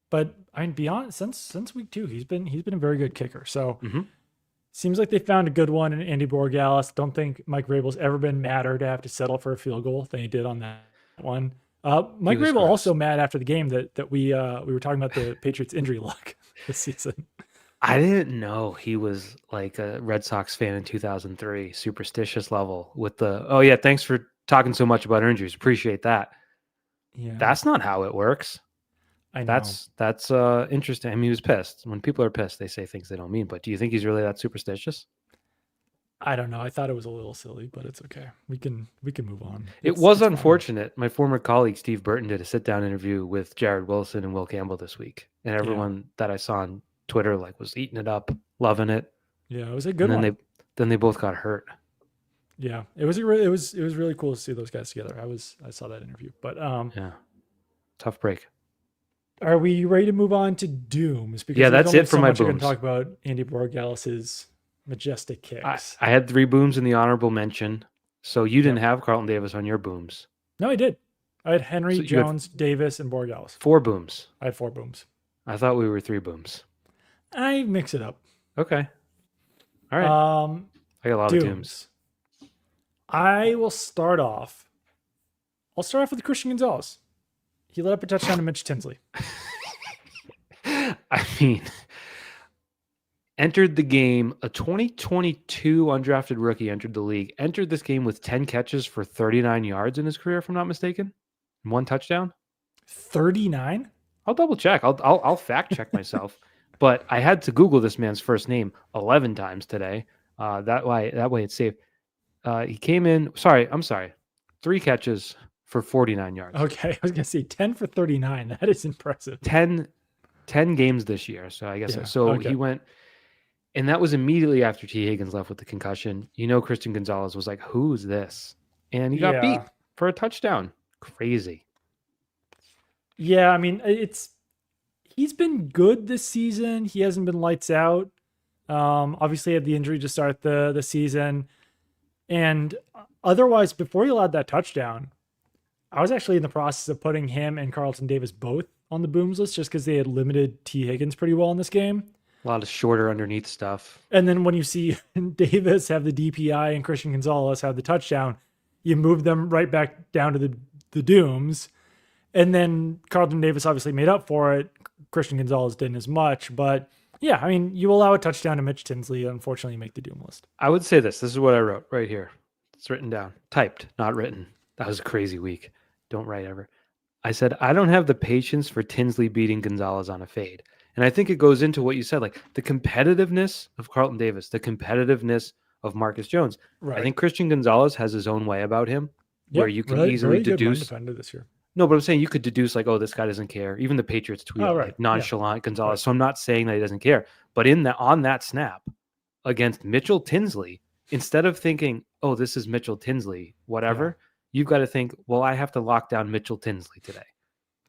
But I mean, beyond since week 2, he's been a very good kicker. So seems like they found a good one in Andy Borregales. Don't think Mike Vrabel's ever been madder to have to settle for a field goal than he did on that one. Mike Vrabel also mad after the game that we were talking about the Patriots injury luck this season. I didn't know he was like a Red Sox fan in 2003, superstitious level with the, thanks for talking so much about injuries. Appreciate that. Yeah. That's not how it works. I know. That's interesting. I mean, he was pissed. When people are pissed, they say things they don't mean. But do you think he's really that superstitious? I don't know. I thought it was a little silly, but it's okay. We can move on. It was unfortunate. My former colleague Steve Burton did a sit-down interview with Jared Wilson and Will Campbell this week, and everyone that I saw on Twitter was eating it up, loving it. Yeah, it was a good one. Then they both got hurt. Yeah, it was really cool to see those guys together. I saw that interview, but tough break. Are we ready to move on to dooms? Because that's it for my booms. We're going to talk about Andy Borregales' majestic kicks. I had 3 booms in the honorable mention. So you didn't have Carlton Davis on your booms. No, I did. I had Henry, Jones, Davis, and Borregales. 4 booms. I had 4 booms. I thought we were 3 booms. I mix it up. Okay. All right. I got a lot of dooms. I will start off. I'll start off with Christian Gonzalez. He let up a touchdown to Mitch Tinsley. I mean, entered the game, a 2022 undrafted rookie entered the league, entered this game with 10 catches for 39 yards in his career, if I'm not mistaken. 1 touchdown. 39? I'll double check. I'll fact check myself. But I had to Google this man's first name 11 times today. That way it's safe. He came in. I'm sorry. 3 catches for 49 yards. Okay, I was gonna say 10 for 39. That is impressive. 10 games this year. So I guess he went, and that was immediately after T. Higgins left with the concussion. Christian Gonzalez was like, "Who's this?" And he got beat for a touchdown. Crazy. Yeah, I mean, he's been good this season. He hasn't been lights out. Obviously had the injury to start the season. And otherwise, before he allowed that touchdown, I was actually in the process of putting him and Carlton Davis both on the booms list just because they had limited T. Higgins pretty well in this game. A lot of shorter underneath stuff. And then when you see Davis have the DPI and Christian Gonzalez have the touchdown, you move them right back down to the dooms. And then Carlton Davis obviously made up for it. Christian Gonzalez didn't as much. But yeah, I mean, you allow a touchdown to Mitch Tinsley. Unfortunately, you make the doom list. I would say this. This is what I wrote right here. It's written down. Typed, not written. That was a crazy week. Don't write ever. I said, I don't have the patience for Tinsley beating Gonzalez on a fade. And I think it goes into what you said, like the competitiveness of Carlton Davis, the competitiveness of Marcus Jones. Right. I think Christian Gonzalez has his own way about him where you can easily deduce. This year. No, but I'm saying you could deduce like, oh, this guy doesn't care. Even the Patriots tweet like nonchalant Gonzalez. Right. So I'm not saying that he doesn't care. But on that snap against Mitchell Tinsley, instead of thinking, oh, this is Mitchell Tinsley, whatever, you've got to think, well, I have to lock down Mitchell Tinsley today.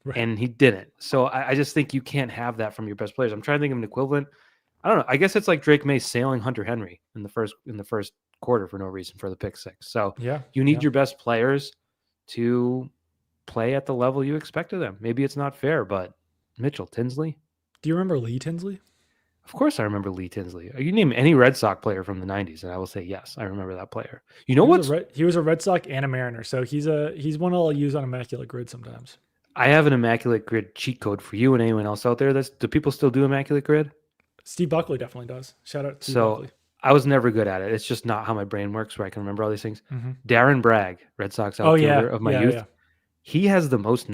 Right. And he didn't. So I just think you can't have that from your best players. I'm trying to think of an equivalent. I don't know. I guess it's like Drake May sailing Hunter Henry in the first quarter for no reason for the pick six. So you need your best players to play at the level you expect of them. Maybe it's not fair, but Mitchell Tinsley. Do you remember Lee Tinsley? Of course I remember Lee Tinsley. You name any Red Sox player from the 90s, and I will say, yes, I remember that player. You know what? He was a Red Sox and a Mariner, so he's one I'll use on Immaculate Grid sometimes. I have an Immaculate Grid cheat code for you and anyone else out there. Do people still do Immaculate Grid? Steve Buckley definitely does. Shout out to Steve Buckley. I was never good at it. It's just not how my brain works where I can remember all these things. Mm-hmm. Darren Bragg, Red Sox outfielder of my youth. Yeah. He has the most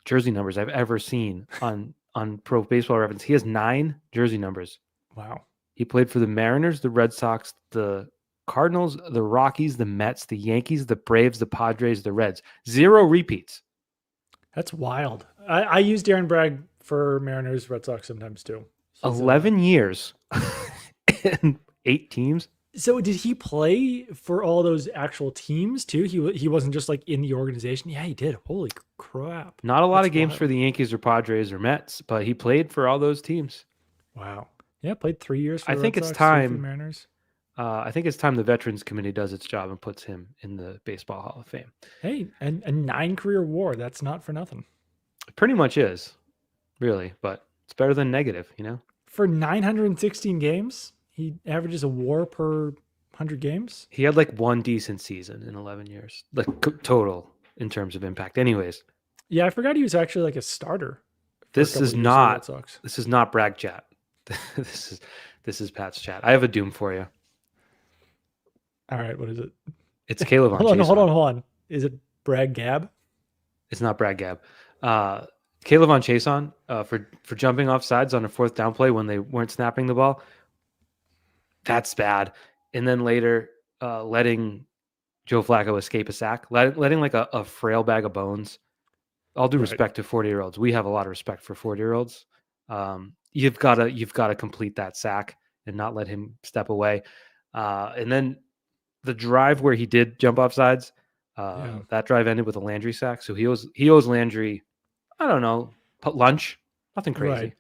jersey numbers I've ever seen on Pro Baseball Reference. He has 9 jersey numbers. Wow. He played for the Mariners, the Red Sox, the Cardinals, the Rockies, the Mets, the Yankees, the Braves, the Padres, the Reds. 0 repeats. That's wild. I use Darren Bragg for Mariners, Red Sox sometimes too. 11 years and 8 teams. So did he play for all those actual teams too? He wasn't just like in the organization. Yeah, he did. Holy crap. Not a lot of games for the Yankees or Padres or Mets, but he played for all those teams. Wow. Yeah, played 3 years for the Red Sox, it's time. For the Mariners. I think it's time the Veterans Committee does its job and puts him in the Baseball Hall of Fame. Hey, and a 9-career WAR. That's not for nothing. It pretty much is, really, but it's better than negative, For 916 games, he averages a WAR per 100 games. He had like 1 decent season in 11 years, like total in terms of impact. Anyways. Yeah, I forgot he was actually like a starter. This is not Bragg chat. This is Pat's chat. I have a doom for you. All right, what is it? It's Caleb. Hold on. Is it Bragg Gab? It's not Bragg Gab. Caleb on Chason for jumping off sides on a 4th down play when they weren't snapping the ball. That's bad. And then later, letting Joe Flacco escape a sack, letting like a frail bag of bones. All due respect to 40-year-olds. We have a lot of respect for 40-year-olds. You've got to complete that sack and not let him step away. And then the drive where he did jump off sides, that drive ended with a Landry sack. So he owes Landry, I don't know, lunch, nothing crazy. Right.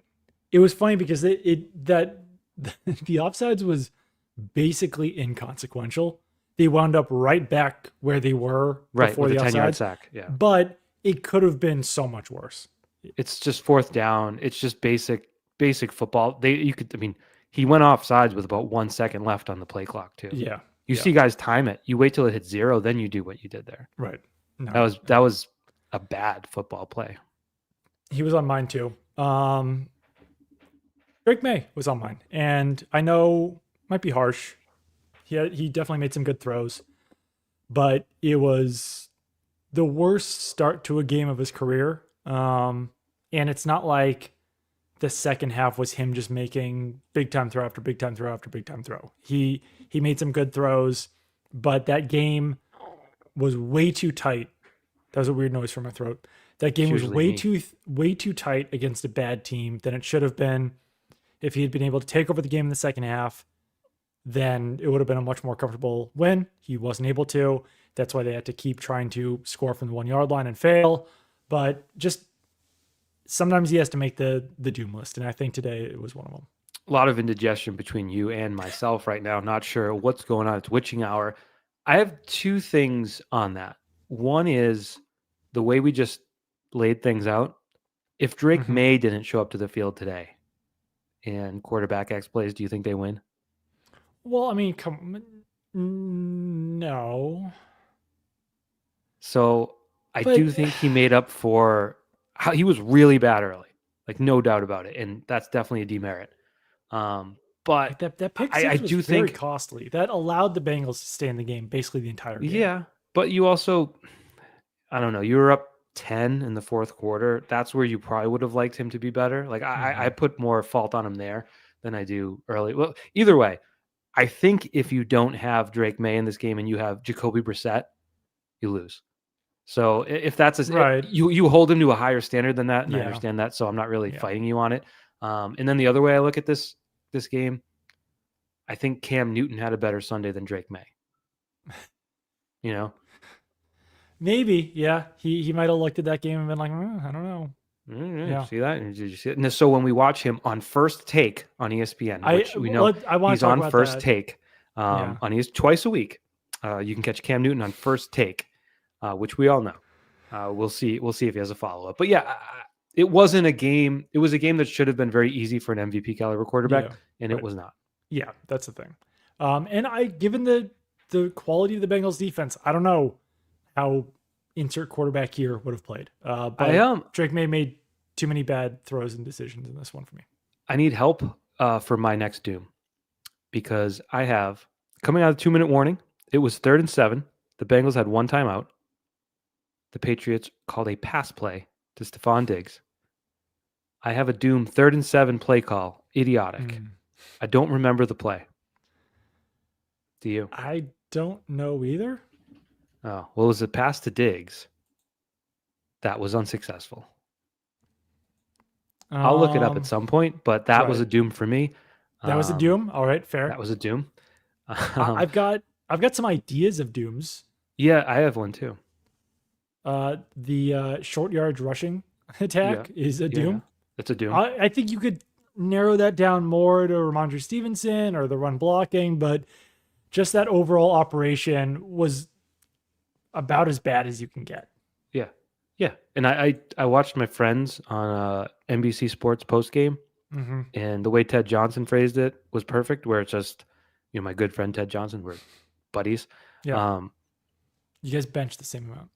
It was funny because the offsides was basically inconsequential. They wound up right back where they were before the 10-yard sack. Yeah, but it could have been so much worse. It's just 4th down. It's just basic football. He went off sides with about 1 second left on the play clock too. Yeah. You see guys time it. You wait till it hits 0, then you do what you did there. Right. No, that was a bad football play. He was on mine too. Drake May was on mine, and I know might be harsh. He definitely made some good throws, but it was the worst start to a game of his career. And it's not like the second half was him just making big time throw after big time throw after big time throw. He made some good throws, but that game was way too tight. That was a weird noise from my throat. That game It's was usually me. way too tight against a bad team than it should have been. If he had been able to take over the game in the second half, then it would have been a much more comfortable win. He wasn't able to. That's why they had to keep trying to score from the 1 yard line and fail. But just sometimes he has to make the doom list, and I think today it was one of them. A lot of indigestion between you and myself right now. Not sure what's going on. It's witching hour. I have two things on that. One is the way we just laid things out. If Drake Mhm. May didn't show up to the field today and quarterback X plays, do you think they win? Well, I mean, no, So I but do think he made up for how he was really bad early, like no doubt about it, and that's definitely a demerit. But like that pick I six was do very think, costly. That allowed the Bengals to stay in the game basically the entire game. yeah. But you also, I don't know, you were up 10 in the fourth quarter. That's where you probably would have liked him to be better. Like I Mhm. put more fault on him there than I do early. Well, either way, I think if you don't have Drake May in this game and you have Jacoby Brissett, you lose. So if that's Right. you hold him to a higher standard than that, and I Yeah. understand that. So I'm not really Yeah. fighting you on it. And then the other way I look at this game, I think Cam Newton had a better Sunday than Drake May. You know, Maybe. Yeah. He might have looked at that game and been like, I don't know. Yeah. see that? Did you see it? And so when we watch him on First Take on ESPN, which we know I want he's to talk on about First that. Take Yeah. on ES twice a week, you can catch Cam Newton on First Take, which we all know. We'll see. We'll see if he has a follow up. But yeah, it wasn't a game. It was a game that should have been very easy for an MVP caliber quarterback, Yeah. and it Right. was not. Yeah, that's the thing. And given the quality of the Bengals defense, I don't know how insert quarterback here would have played. I But Drake May made too many bad throws and decisions in this one for me. I need help for my next doom because I have coming out of 2 minute warning. It was 3rd and 7. The Bengals had one timeout. The Patriots called a pass play to Stephon Diggs. I have a doom 3rd and 7 play call. Idiotic. I don't remember the play. Do you? I don't know either. Oh, well, it was a pass to Diggs that was unsuccessful. I'll look it up at some point, but that was right. a doom for me. That was a doom. All right, fair. That was a doom. I've got some ideas of dooms. Yeah, I have one too. The short yards rushing attack is a doom. It's a doom. I think you could narrow that down more to Ramondre Stevenson or the run blocking, but just that overall operation was about as bad as you can get. Yeah. And I watched my friends on NBC Sports post game, and the way Ted Johnson phrased it was perfect. Where it's just, my good friend Ted Johnson, we're buddies. Yeah. You guys bench the same amount.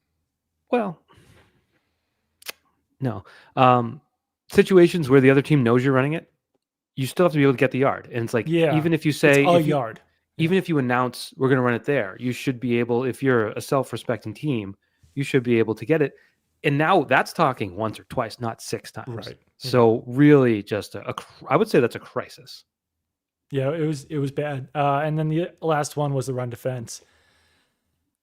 Well, no. Situations where the other team knows you're running it, you still have to be able to get the yard. And it's like, even if you say yard, even if you announce we're going to run it there, you should be able, if you're a self-respecting team, you should be able to get it. And now that's talking once or twice, not 6 times. Right. So really just I would say that's a crisis. Yeah, it was bad. And then the last one was the run defense.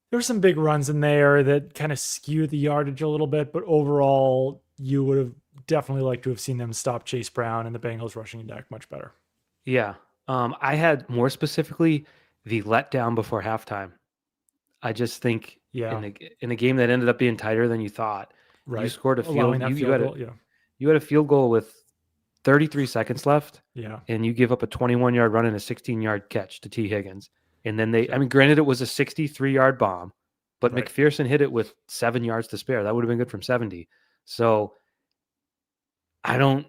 There were some big runs in there that kind of skewed the yardage a little bit, but overall, you would have definitely liked to have seen them stop Chase Brown and the Bengals rushing attack much better. Yeah. I had more specifically the letdown before halftime. I just think in a game that ended up being tighter than you thought, you scored a field. You had a field goal with 33 seconds left. Yeah. And you give up a 21-yard run and a 16-yard catch to T. Higgins. And then granted, it was a 63-yard bomb, but McPherson hit it with 7 yards to spare. That would have been good from 70. So I don't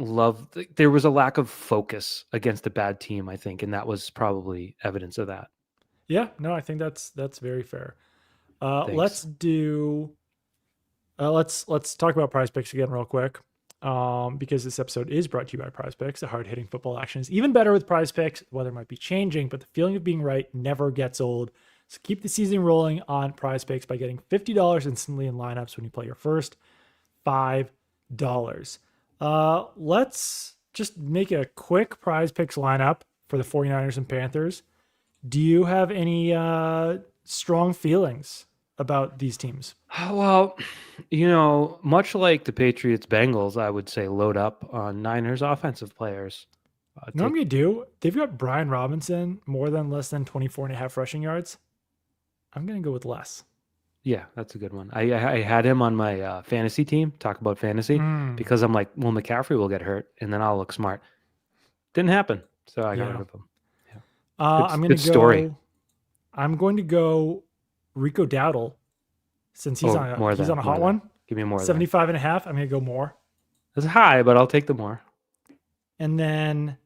love. There was a lack of focus against a bad team, I think, and that was probably evidence of that. Yeah, no, I think that's very fair. Let's do Let's talk about Prize Picks again real quick. Because this episode is brought to you by Prize Picks. The hard hitting football action is even better with Prize Picks. The weather might be changing, but the feeling of being right never gets old. So keep the season rolling on Prize Picks by getting $50 instantly in lineups when you play your first $5. Let's just make a quick Prize Picks lineup for the 49ers and Panthers. Do you have any strong feelings about these teams? Well, much like the Patriots-Bengals, I would say load up on Niners offensive players. You know what I'm going to do? They've got Brian Robinson more than less than 24 and a half rushing yards. I'm going to go with less. Yeah, that's a good one. I had him on my fantasy team, talk about fantasy, because I'm like, well, McCaffrey will get hurt, and then I'll look smart. Didn't happen, so I got rid of him. Yeah. I'm going to go Rico Dowdle, since he's on a hot one. Give me more. 75 and a half. I'm going to go more. That's high, but I'll take the more. And then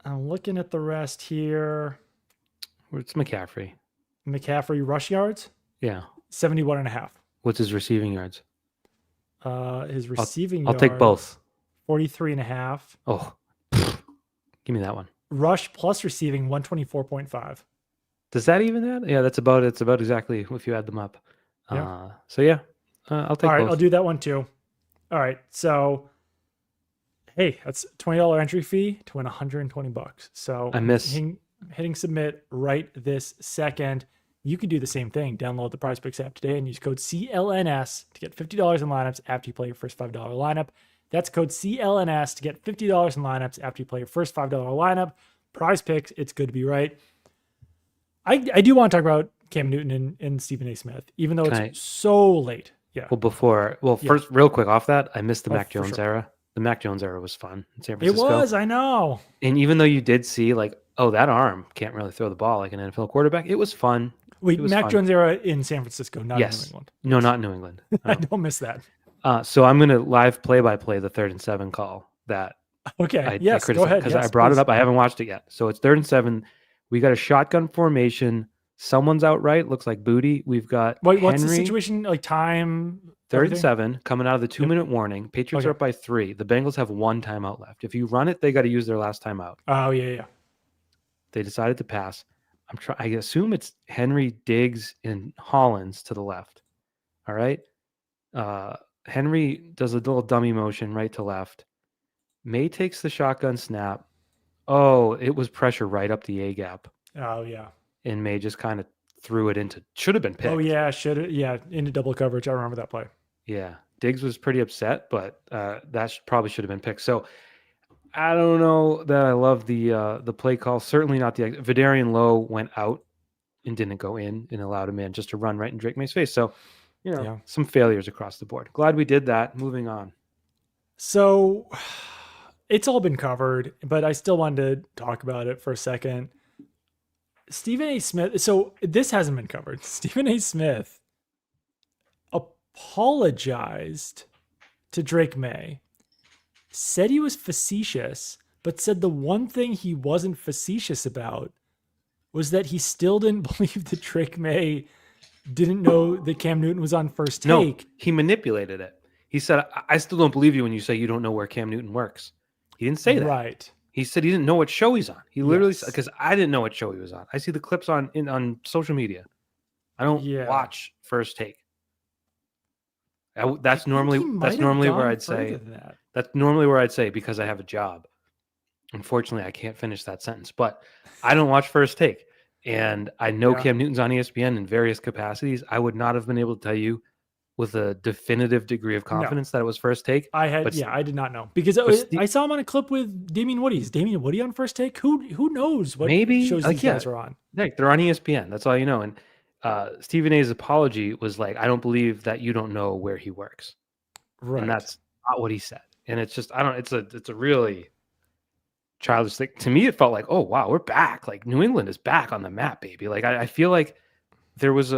I'm looking at the rest here. It's McCaffrey. McCaffrey rush yards? Yeah. 71 and a half. What's his receiving yards? His receiving yards. I'll take both. 43 and a half. Oh, give me that one. Rush plus receiving 124.5. Does that even add? Yeah, it's about exactly if you add them up. Yeah. So yeah, I'll take. All right, both. I'll do that one too. All right, so hey, that's $20 entry fee to win $120. So I miss hitting submit right this second. You can do the same thing. Download the Prize Picks app today and use code CLNS to get $50 in lineups after you play your first $5 lineup. That's code CLNS to get $50 in lineups after you play your first $5 lineup. Prize Picks, it's good to be right. I do want to talk about Cam Newton and Stephen A. Smith, even though it's so late. Yeah. Well, first, real quick off that, I missed the Mac Jones era. The Mac Jones era was fun in San Francisco. It was, I know. And even though you did see that arm can't really throw the ball like an NFL quarterback, it was fun. Wait, Mac Jones era in San Francisco, not in New England. No, not New England. I don't miss that. So I'm going to live play-by-play the 3rd and 7 call that Okay. I go ahead. Because I brought it up. I haven't watched it yet. So it's 3rd and 7. We got a shotgun formation. Someone's out right. Looks like Booty. We've got Wait, what's the situation? Like time? 3rd and 7, coming out of the 2-minute warning. Patriots are up by 3. The Bengals have 1 timeout left. If you run it, they got to use their last timeout. Oh, yeah. They decided to pass. I assume it's Henry, Diggs, and Hollins to the left. All right. Henry does a little dummy motion right to left. May takes the shotgun snap. Oh, it was pressure right up the A gap. Oh, yeah. And May just kind of threw it into, should have been picked. Oh, yeah, into double coverage. I remember that play. Yeah. Diggs was pretty upset, but that probably should have been picked. So I don't know that I love the play call. Certainly not the Vidarian Lowe went out and didn't go in and allowed him in just to run right in Drake May's face. So, some failures across the board. Glad we did that. Moving on. So it's all been covered, but I still wanted to talk about it for a second. Stephen A. Smith. So this hasn't been covered. Stephen A. Smith apologized to Drake May, said he was facetious, but said the one thing he wasn't facetious about was that he still didn't believe that Drake May didn't know that Cam Newton was on first take. No, he manipulated it. He said, I still don't believe you when you say you don't know where Cam Newton works. He didn't say that. Right. He said he didn't know what show he's on. He literally said, because I didn't know what show he was on. I see the clips on social media. I don't watch First Take. That's normally where I'd say that's normally where I'd say because I have a job. Unfortunately, I can't finish that sentence, but I don't watch First Take. And I know Cam Newton's on ESPN in various capacities. I would not have been able to tell you with a definitive degree of confidence that it was First Take. I did not know because I saw him on a clip with Damien Woody. Is Damien Woody on First Take? Who knows what shows these guys are on? Right, they're on ESPN. That's all you know. And Stephen A's apology was like, I don't believe that you don't know where he works. Right. And that's not what he said. And it's just, it's a really childish thing. To me, it felt like, oh, wow, we're back. Like New England is back on the map, baby. Like I feel like there was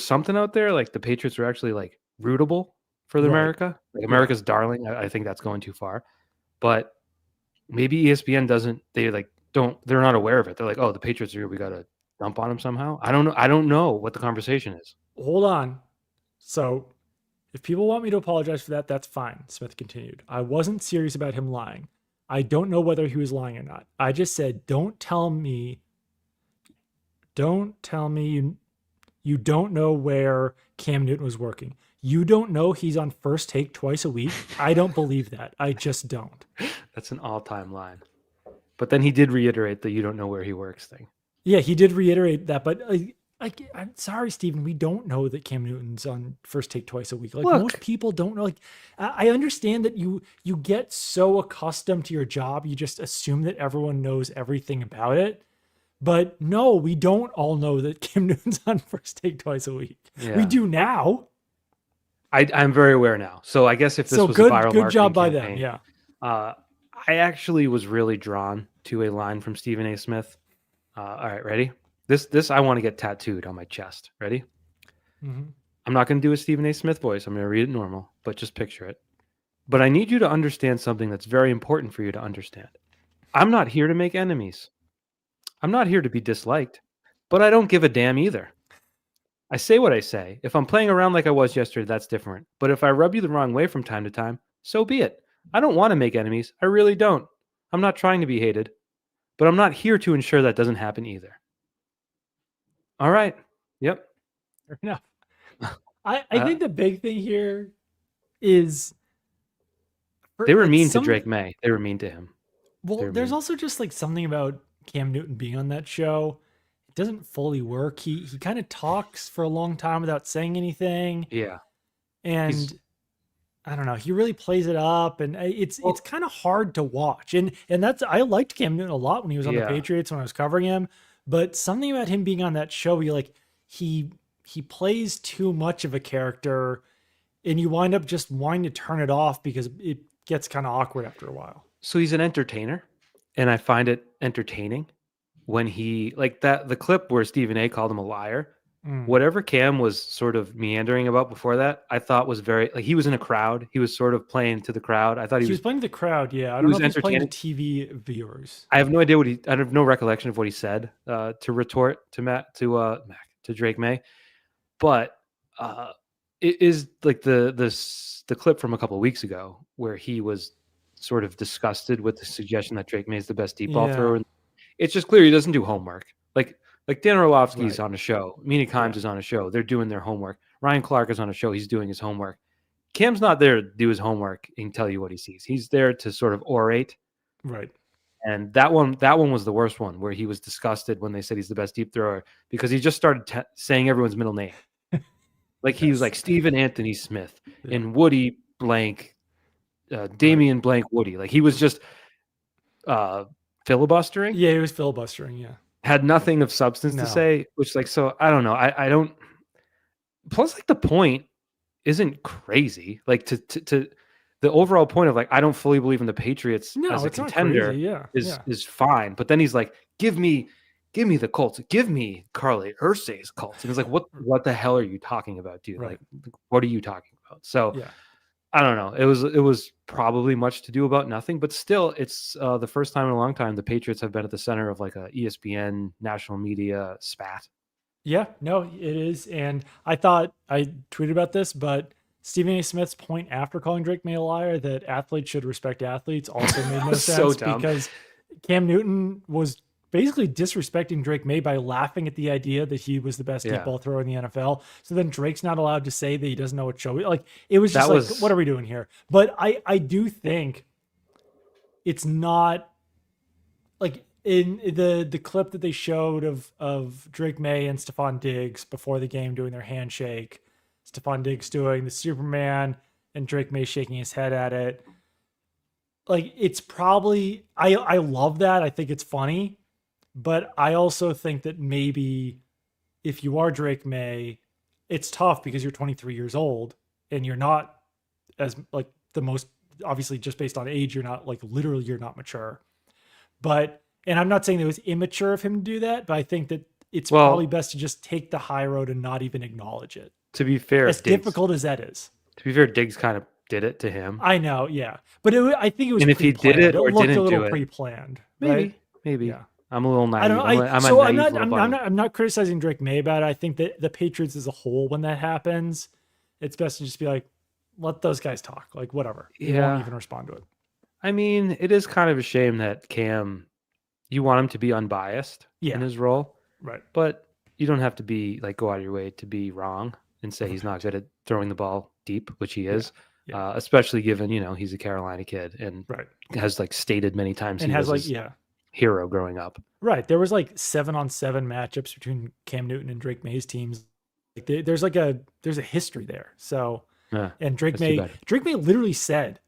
something out there. Like the Patriots were actually like rootable for America. Like America's darling. I think that's going too far. But maybe ESPN they're not aware of it. They're like, oh, the Patriots are here. We got to dump on them somehow. I don't know. I don't know what the conversation is. Hold on. So If people want me to apologize for that, that's fine, Smith continued. I wasn't serious about him lying. I don't know whether he was lying or not. I just said, don't tell me you don't know where Cam Newton was working. You don't know he's on First Take twice a week? I don't believe that. I just don't. That's an all-time line. But then he did reiterate the "you don't know where he works" thing. Yeah, he did reiterate that, but I'm sorry, Steven. We don't know that Cam Newton's on First Take twice a week. Like Look. most people don't know. Like I understand that you get so accustomed to your job, you just assume that everyone knows everything about it. But no, we don't all know that Cam Newton's on First Take twice a week. Yeah. We do now. I'm very aware now. So I guess if this was good, a viral good job by campaign, them. Yeah. I actually was really drawn to a line from Stephen A. Smith. All right, ready? This I want to get tattooed on my chest. Ready? Mm-hmm. I'm not going to do a Stephen A. Smith voice. I'm going to read it normal, but just picture it. But I need you to understand something that's very important for you to understand. I'm not here to make enemies. I'm not here to be disliked, but I don't give a damn either. I say what I say. If I'm playing around like I was yesterday, that's different. But if I rub you the wrong way from time to time, so be it. I don't want to make enemies. I really don't. I'm not trying to be hated, but I'm not here to ensure that doesn't happen either. All right. Yep. Fair enough. I think the big thing here is they were mean to Drake May. They were mean to him. Well, there's also just like something about Cam Newton being on that show. It doesn't fully work. He kind of talks for a long time without saying anything. Yeah. And I don't know. He really plays it up, and it's kind of hard to watch. And that's I liked Cam Newton a lot when he was on the Patriots when I was covering him. But something about him being on that show, he plays too much of a character, and you wind up just wanting to turn it off because it gets kind of awkward after a while. So he's an entertainer, and I find it entertaining when he like that the clip where Stephen A. called him a liar. Whatever Cam was sort of meandering about before that, I thought was very like he was in a crowd. He was sort of playing to the crowd. I thought he was playing to the crowd. Yeah, I don't know if he's playing to TV viewers. I have no idea I have no recollection of what he said to retort to Drake May, but it is like the clip from a couple of weeks ago where he was sort of disgusted with the suggestion that Drake May is the best deep ball thrower. It's just clear he doesn't do homework. Like Dan Orlovsky's on a show. Mina Kimes is on a show. They're doing their homework. Ryan Clark is on a show. He's doing his homework. Cam's not there to do his homework and tell you what he sees. He's there to sort of orate. Right. And that one was the worst one, where he was disgusted when they said he's the best deep thrower because he just started saying everyone's middle name. Like he was like Stephen Anthony Smith and Woody blank, Damian blank Woody. Like he was just filibustering. Yeah, he was filibustering. Yeah. Had nothing of substance to say, which like, so I don't know. I don't, plus like the point isn't crazy. Like to the overall point of like, I don't fully believe in the Patriots as a contender is fine. But then he's like, give me the Colts, give me Carly Ursay's Colts. And it's like, what the hell are you talking about, dude? Like, what are you talking about? So I don't know. It was probably much to do about nothing, but still, it's the first time in a long time the Patriots have been at the center of like a ESPN national media spat. Yeah, no, it is. And I thought I tweeted about this, but Stephen A. Smith's point after calling Drake May a liar that athletes should respect athletes also made no sense because Cam Newton was basically disrespecting Drake May by laughing at the idea that he was the best deep ball thrower in the NFL. So then Drake's not allowed to say that he doesn't know what show. Like it was just like, what are we doing here? But I do think it's not like in the clip that they showed of Drake May and Stephon Diggs before the game doing their handshake. Stephon Diggs doing the Superman and Drake May shaking his head at it. Like it's probably I love that. I think it's funny. But I also think that maybe if you are Drake May, it's tough because you're 23 years old and you're not as like the most, obviously just based on age, you're not like literally you're not mature. But, and I'm not saying that it was immature of him to do that, but I think that it's probably best to just take the high road and not even acknowledge it. To be fair, as difficult as that is. To be fair, Diggs kind of did it to him. I know, yeah. But I think it was and if he did it or looked didn't a little do it, pre-planned. Maybe. Yeah. I'm a little naive. I don't know. I'm not criticizing Drake May about it. I think that the Patriots as a whole, when that happens, it's best to just be like, let those guys talk. Like, whatever. He Yeah. won't even respond to it. I mean, it is kind of a shame that Cam, you want him to be unbiased in his role, Right. but you don't have to be like go out of your way to be wrong and say he's not good at throwing the ball deep, which he is, especially given, he's a Carolina kid and has like stated many times And he has was like, his hero growing up. Right. There was like 7-on-7 matchups between Cam Newton and Drake May's teams. Like there's a history there. So, and Drake May literally said,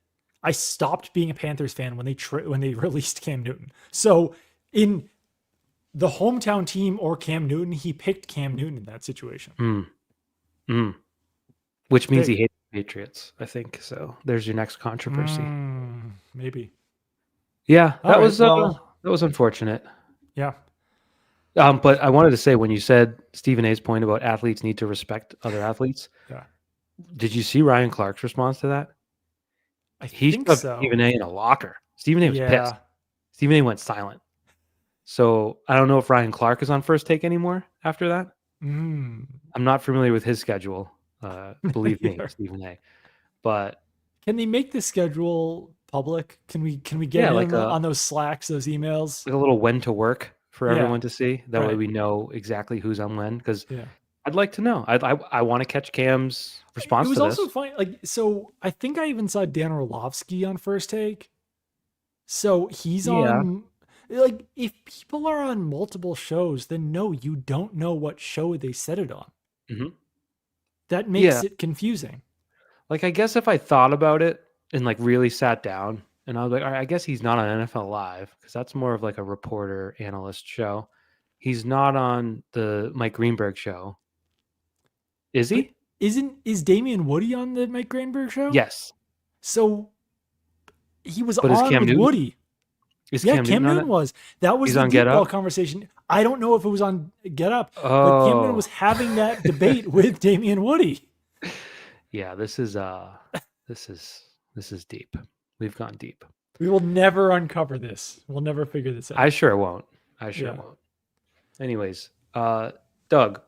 I stopped being a Panthers fan when they released Cam Newton. So in the hometown team or Cam Newton, he picked Cam Newton in that situation. Which means he hates the Patriots, I think. So there's your next controversy. Maybe. Yeah, that was unfortunate. Yeah. But I wanted to say, when you said Stephen A's point about athletes need to respect other athletes, did you see Ryan Clark's response to that? He shoved Stephen A in a locker. Stephen A was pissed. Stephen A went silent. So I don't know if Ryan Clark is on First Take anymore after that. I'm not familiar with his schedule. Believe me, Stephen A. But can they make the schedule public? Can we get on those Slacks, those emails? Like a little when to work for everyone to see. That way we know exactly who's on when. Because I'd like to know. I want to catch Cam's response to this. It was also funny. Like, so I think I even saw Dan Orlovsky on First Take. So he's on. Like, if people are on multiple shows, then no, you don't know what show they said it on. That makes it confusing. Like, I guess if I thought about it and like really sat down and I was like, all right, I guess he's not on NFL Live because that's more of like a reporter analyst show. He's not on the Mike Greenberg show. Is he? Is Damian Woody on the Mike Greenberg show? Yes. So he was on with Woody. Cam Newton was. That was the deep ball conversation. I don't know if it was on Get Up, but Cam Newton was having that debate with Damian Woody. Yeah, this is deep. We've gone deep. We will never uncover this. We'll never figure this out. I sure won't. Anyways, Doug.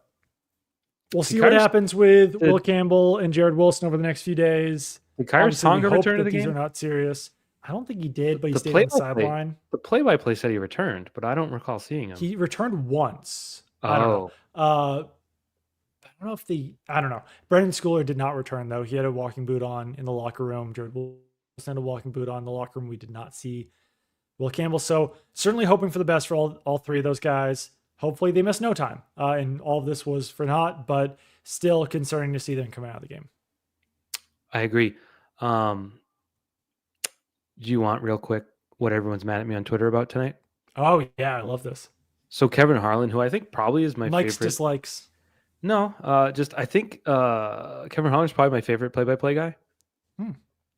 We'll see what happens with Will Campbell and Jared Wilson over the next few days. Did Khyiris Tonga return to the game? These are not serious. I don't think he did, but he stayed on the sideline. The play-by-play said he returned, but I don't recall seeing him. He returned once. I don't know. I don't know. Brendan Schooler did not return, though. He had a walking boot on in the locker room. Jared Wilson had a walking boot on in the locker room. We did not see Will Campbell. So certainly hoping for the best for all three of those guys. Hopefully they miss no time. And all of this was for naught, but still concerning to see them come out of the game. I agree. Do you want real quick what everyone's mad at me on Twitter about tonight? Oh, yeah. I love this. So Kevin Harlan, who I think probably is my Mike's favorite. Dislikes. No, I think Kevin Harlan is probably my favorite play-by-play guy.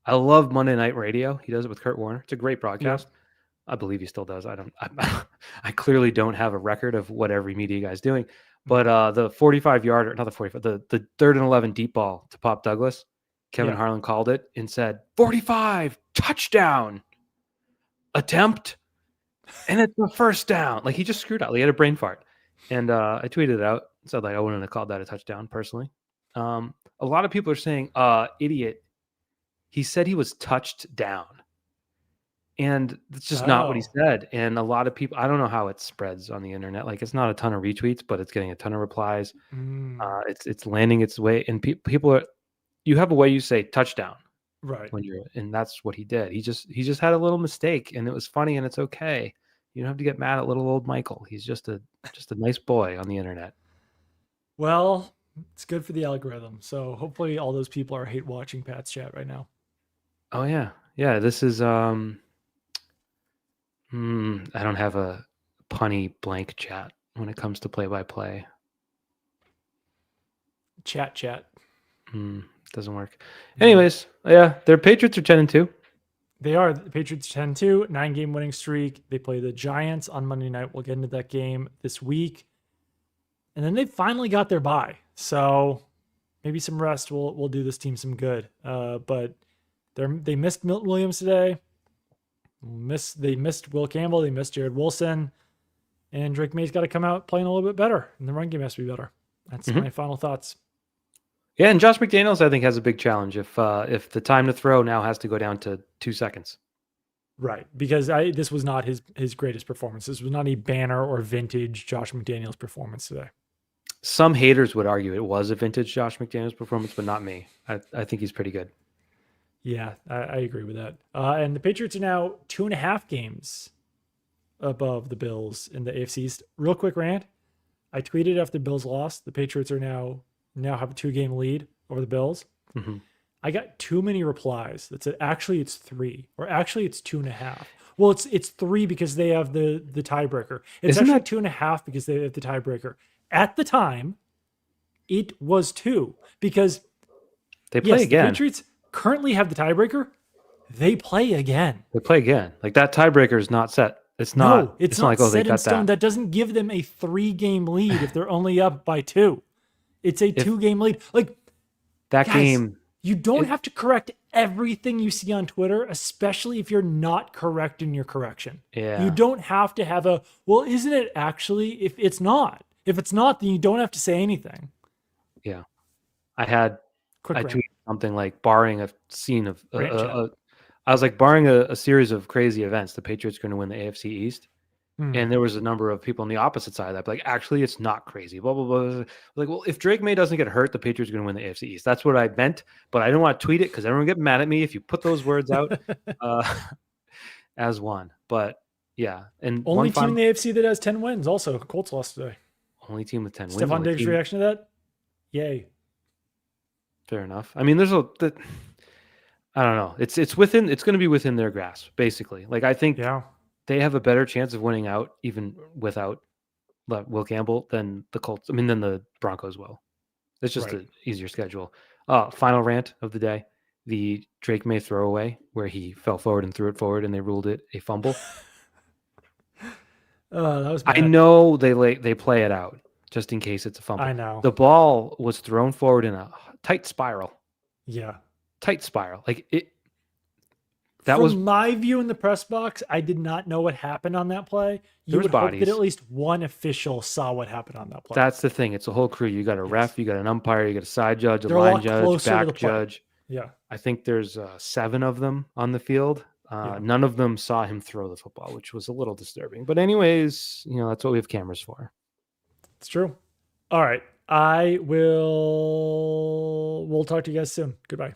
I love Monday Night Radio. He does it with Kurt Warner. It's a great broadcast. Yeah. I believe he still does. I clearly don't have a record of what every media guy's doing. But the 45-yarder, not the 45, the 3rd and 11 deep ball to Pop Douglas, Kevin Harlan called it and said, 45, touchdown, attempt, and it's the first down. Like, he just screwed up. He had a brain fart. And I tweeted it out. Said, like, I wouldn't have called that a touchdown, personally. A lot of people are saying, idiot. He said he was touched down. And it's just not what he said. And a lot of people, I don't know how it spreads on the internet. Like, it's not a ton of retweets, but it's getting a ton of replies. It's landing its way. And people are, you have a way you say touchdown. Right. And that's what he did. He just had a little mistake, and it was funny, and it's okay. You don't have to get mad at little old Michael. He's just a nice boy on the internet. Well, it's good for the algorithm. So hopefully all those people are hate watching Pat's chat right now. Oh yeah. Yeah. This is, I don't have a punny blank chat when it comes to play-by-play. Chat. Doesn't work. Anyways, yeah, their Patriots are 10-2. They are. The Patriots 10-2, 9-game winning streak. They play the Giants on Monday night. We'll get into that game this week. And then they finally got their bye. So maybe some rest will do this team some good. But they missed Milton Williams today. They missed Will Campbell. They missed Jared Wilson. And Drake May's got to come out playing a little bit better. And the run game has to be better. That's my final thoughts. Yeah, and Josh McDaniels, I think, has a big challenge if the time to throw now has to go down to 2 seconds. Right, because this was not his greatest performance. This was not a banner or vintage Josh McDaniels performance today. Some haters would argue it was a vintage Josh McDaniels performance, but not me. I think he's pretty good. Yeah, I agree with that. And the Patriots are now 2.5 games above the Bills in the AFC East. Real quick rant. I tweeted after the Bills lost, the Patriots are now have a 2-game lead over the Bills. Mm-hmm. I got too many replies that said actually it's 3 or actually it's 2.5. Well, it's 3 because they have the tiebreaker. It's Isn't actually 2.5 because they have the tiebreaker. At the time, it was 2 because they play again. The Patriots currently have the tiebreaker. They play again. They play again. Like that tiebreaker is not set. It's not. It's not like, oh, set they in stone. That doesn't give them a 3-game lead if they're only up by 2. It's a 2-game lead. Like that guys, game. You don't have to correct everything you see on Twitter, especially if you're not correct in your correction. Yeah. You don't have to have well, isn't it actually? If it's not, then you don't have to say anything. Yeah. I tweeted something like barring a scene of I was like, barring a series of crazy events, the Patriots are going to win the AFC East. And there was a number of people on the opposite side of that, like, actually, it's not crazy. Blah, blah, blah. Like, well, if Drake May doesn't get hurt, the Patriots are going to win the AFC East. That's what I meant, but I didn't want to tweet it because everyone get mad at me if you put those words out as one. But yeah, and only team in the AFC that has 10 wins. Also, Colts lost today. Only team with 10 wins. Stephon Diggs' reaction to that? Yay. Fair enough. I mean, I don't know. It's going to be within their grasp, basically. Like, I think they have a better chance of winning out even without Will Campbell than the Colts. I mean, than the Broncos will. It's just an easier schedule. Final rant of the day: the Drake May throwaway where he fell forward and threw it forward, and they ruled it a fumble. That was bad. I know they play it out just in case it's a fumble. I know the ball was thrown forward in a tight spiral. Yeah, tight spiral. Like it. That was my view in the press box. I did not know what happened on that play. You would hope that at least one official saw what happened on that play. That's the thing. It's a whole crew. You got a ref, you got an umpire, you got a side judge, a line judge, back judge. Yeah. I think there's 7 of them on the field. None of them saw him throw the football, which was a little disturbing. But anyways, that's what we have cameras for. It's true. All right. We'll talk to you guys soon. Goodbye.